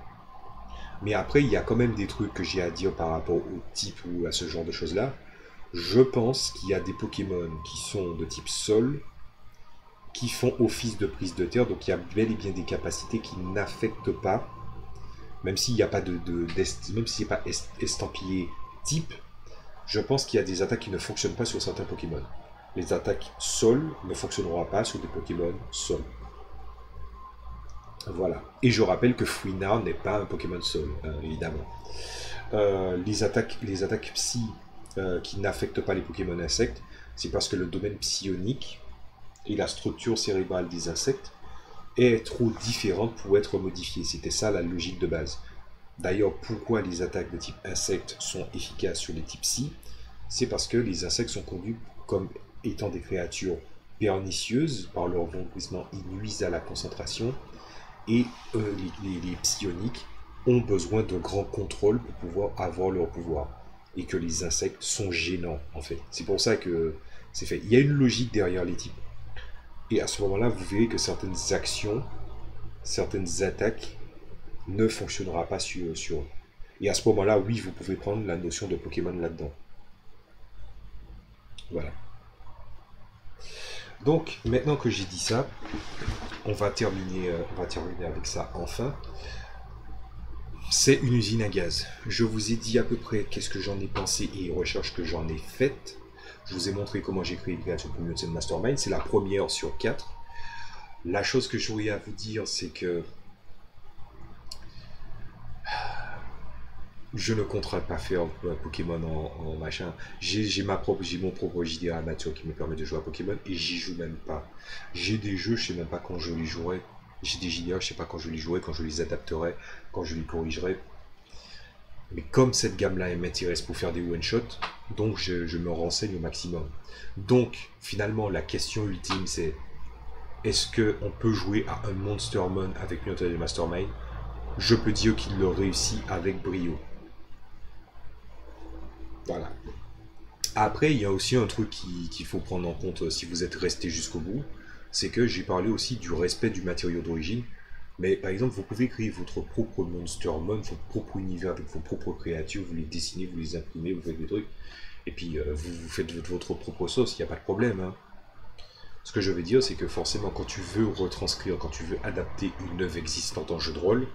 Mais après, il y a quand même des trucs que j'ai à dire par rapport au type ou à ce genre de choses-là. Je pense qu'il y a des Pokémon qui sont de type Sol, qui font office de prise de terre, donc il y a bel et bien des capacités qui n'affectent pas, même s'il n'y a pas même s'il n'y a pas estampillé type, je pense qu'il y a des attaques qui ne fonctionnent pas sur certains Pokémon. Les attaques Sol ne fonctionneront pas sur des Pokémon Sol. Voilà. Et je rappelle que Fouinard n'est pas un Pokémon Sol, évidemment. Les attaques Psy qui n'affectent pas les Pokémon insectes, c'est parce que le domaine psionique et la structure cérébrale des insectes est trop différente pour être modifiée. C'était ça la logique de base. D'ailleurs, pourquoi les attaques de type insecte sont efficaces sur les types Psy, c'est parce que les insectes sont connus comme étant des créatures pernicieuses, par leur vomissement, ils nuisent à la concentration, et les psioniques ont besoin de grands contrôles pour pouvoir avoir leur pouvoir. Et que les insectes sont gênants, en fait. C'est pour ça que c'est fait. Il y a une logique derrière les types. Et à ce moment-là, vous verrez que certaines actions, certaines attaques ne fonctionneront pas sur eux. Et à ce moment-là, oui, vous pouvez prendre la notion de Pokémon là-dedans. Voilà. Donc, maintenant que j'ai dit ça, on va terminer avec ça enfin. C'est une usine à gaz. Je vous ai dit à peu près qu'est-ce que j'en ai pensé et les recherches que j'en ai faites. Je vous ai montré comment j'ai créé une créature pour Mutant Mastermind. C'est la première sur 4. La chose que j'aurais à vous dire, c'est que je ne compterai pas faire Pokémon en machin. J'ai mon propre JDR amateur qui me permet de jouer à Pokémon et j'y joue même pas. J'ai des jeux, je sais même pas quand je les jouerai. J'ai des JDR, je sais pas quand je les jouerai, quand je les adapterai, quand je les corrigerai. Mais comme cette gamme-là m'intéresse pour faire des one-shots, donc je me renseigne au maximum. Donc, finalement, la question ultime, c'est est-ce qu'on peut jouer à un Monstermon avec Mutant Mastermind? Je peux dire qu'il le réussit avec brio. Voilà. Après, il y a aussi un truc qu'il faut prendre en compte si vous êtes resté jusqu'au bout, c'est que j'ai parlé aussi du respect du matériau d'origine. Mais par exemple, vous pouvez créer votre propre Monstermon, votre propre univers avec vos propres créatures, vous les dessinez, vous les imprimez, vous faites des trucs, et puis vous faites votre propre sauce, il n'y a pas de problème. Hein. Ce que je veux dire, c'est que forcément, quand tu veux retranscrire, quand tu veux adapter une œuvre existante en jeu de rôle,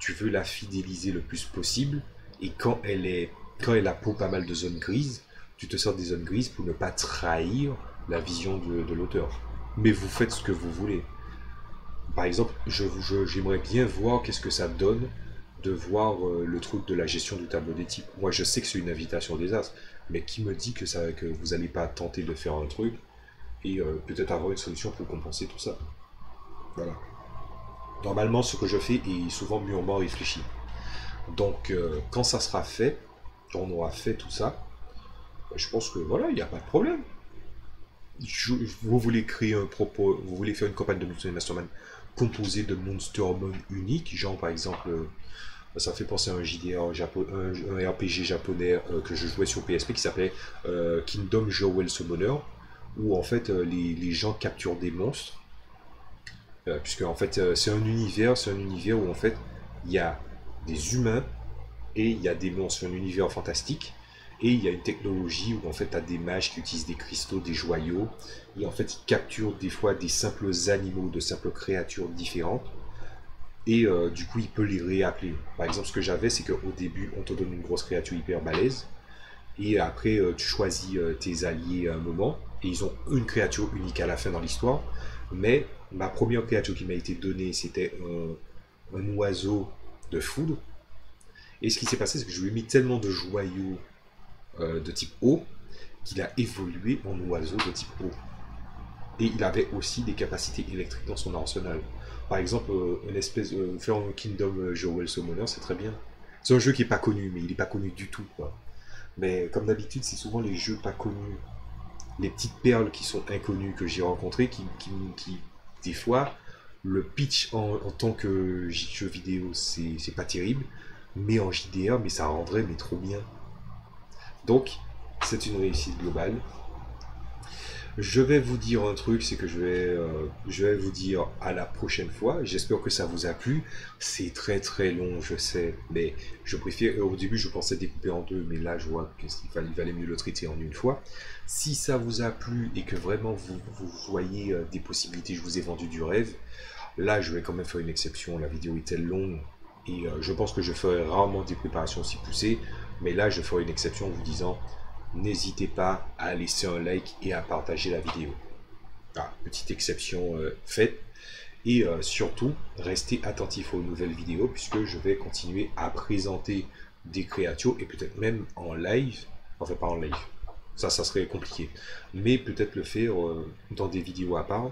tu veux la fidéliser le plus possible, et quand elle a pour pas mal de zones grises, tu te sors des zones grises pour ne pas trahir la vision de l'auteur. Mais vous faites ce que vous voulez. Par exemple, j'aimerais bien voir qu'est-ce que ça donne de voir le truc de la gestion du tableau des types. Moi, je sais que c'est une invitation au désastre, mais qui me dit que vous n'allez pas tenter de faire un truc et peut-être avoir une solution pour compenser tout ça. Voilà. Normalement, ce que je fais est souvent mûrement réfléchi. Donc, quand ça sera fait, quand on aura fait tout ça, je pense que voilà, il n'y a pas de problème. Vous voulez créer vous voulez faire une campagne de Mutant Mastermind composée de Monstermon uniques, genre par exemple, ça fait penser à un JDR un RPG japonais que je jouais sur PSP qui s'appelait Kingdom Jewel Summoner, où en fait les gens capturent des monstres, puisque en fait c'est un univers où en fait il y a des humains et il y a des monstres, un univers fantastique. Et il y a une technologie où en fait tu as des mages qui utilisent des cristaux, des joyaux, et en fait ils capturent des fois des simples animaux, de simples créatures différentes, et du coup il peut les réappeler. Par exemple, ce que j'avais, c'est qu'au début on te donne une grosse créature hyper balèze, et après tu choisis tes alliés à un moment, et ils ont une créature unique à la fin dans l'histoire, mais ma première créature qui m'a été donnée, c'était un oiseau de foudre, et ce qui s'est passé, c'est que je lui ai mis tellement de joyaux de type eau, qu'il a évolué en oiseau de type eau. Et il avait aussi des capacités électriques dans son arsenal. Par exemple, une espèce de Fallen Kingdom Joel Summoner, c'est très bien. C'est un jeu qui est pas connu, mais il est pas connu du tout, quoi. Mais comme d'habitude, c'est souvent les jeux pas connus, les petites perles qui sont inconnues que j'ai rencontrées, qui, des fois, le pitch en tant que jeu vidéo, c'est pas terrible, mais en JDR, mais ça rendrait mais trop bien. Donc, c'est une réussite globale. Je vais vous dire un truc, c'est que je vais vous dire à la prochaine fois. J'espère que ça vous a plu. C'est très très long, je sais, mais je préfère. Au début, je pensais découper en deux, mais là, je vois qu'il valait mieux le traiter en une fois. Si ça vous a plu et que vraiment vous voyez des possibilités, je vous ai vendu du rêve. Là, je vais quand même faire une exception. La vidéo est telle longue et je pense que je ferai rarement des préparations aussi poussées, mais là, je ferai une exception en vous disant n'hésitez pas à laisser un like et à partager la vidéo. Ah, petite exception faite. Et surtout, restez attentifs aux nouvelles vidéos puisque je vais continuer à présenter des créatures et peut-être même en live. Enfin, pas en live. Ça serait compliqué. Mais peut-être le faire dans des vidéos à part.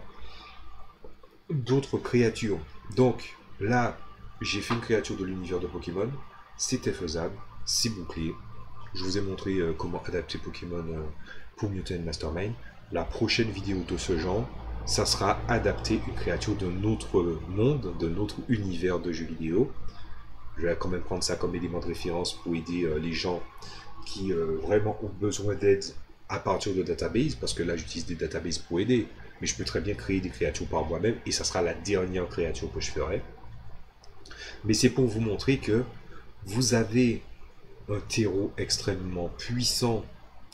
D'autres créatures. Donc, là, j'ai fait une créature de l'univers de Pokémon. C'était faisable. C'est bouclé. Je vous ai montré comment adapter Pokémon pour Mutant Mastermind. La prochaine vidéo de ce genre, ça sera adapter une créature de notre monde, de notre univers de jeux vidéo. Je vais quand même prendre ça comme élément de référence pour aider les gens qui vraiment ont besoin d'aide à partir de databases, parce que là j'utilise des databases pour aider, mais je peux très bien créer des créatures par moi-même, et ça sera la dernière créature que je ferai. Mais c'est pour vous montrer que vous avez un terreau extrêmement puissant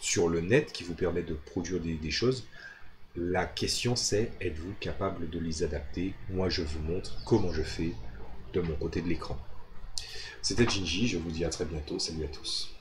sur le net qui vous permet de produire des choses. La question c'est, êtes-vous capable de les adapter? Moi je vous montre comment je fais de mon côté de l'écran. C'était Ginji, je vous dis à très bientôt, salut à tous.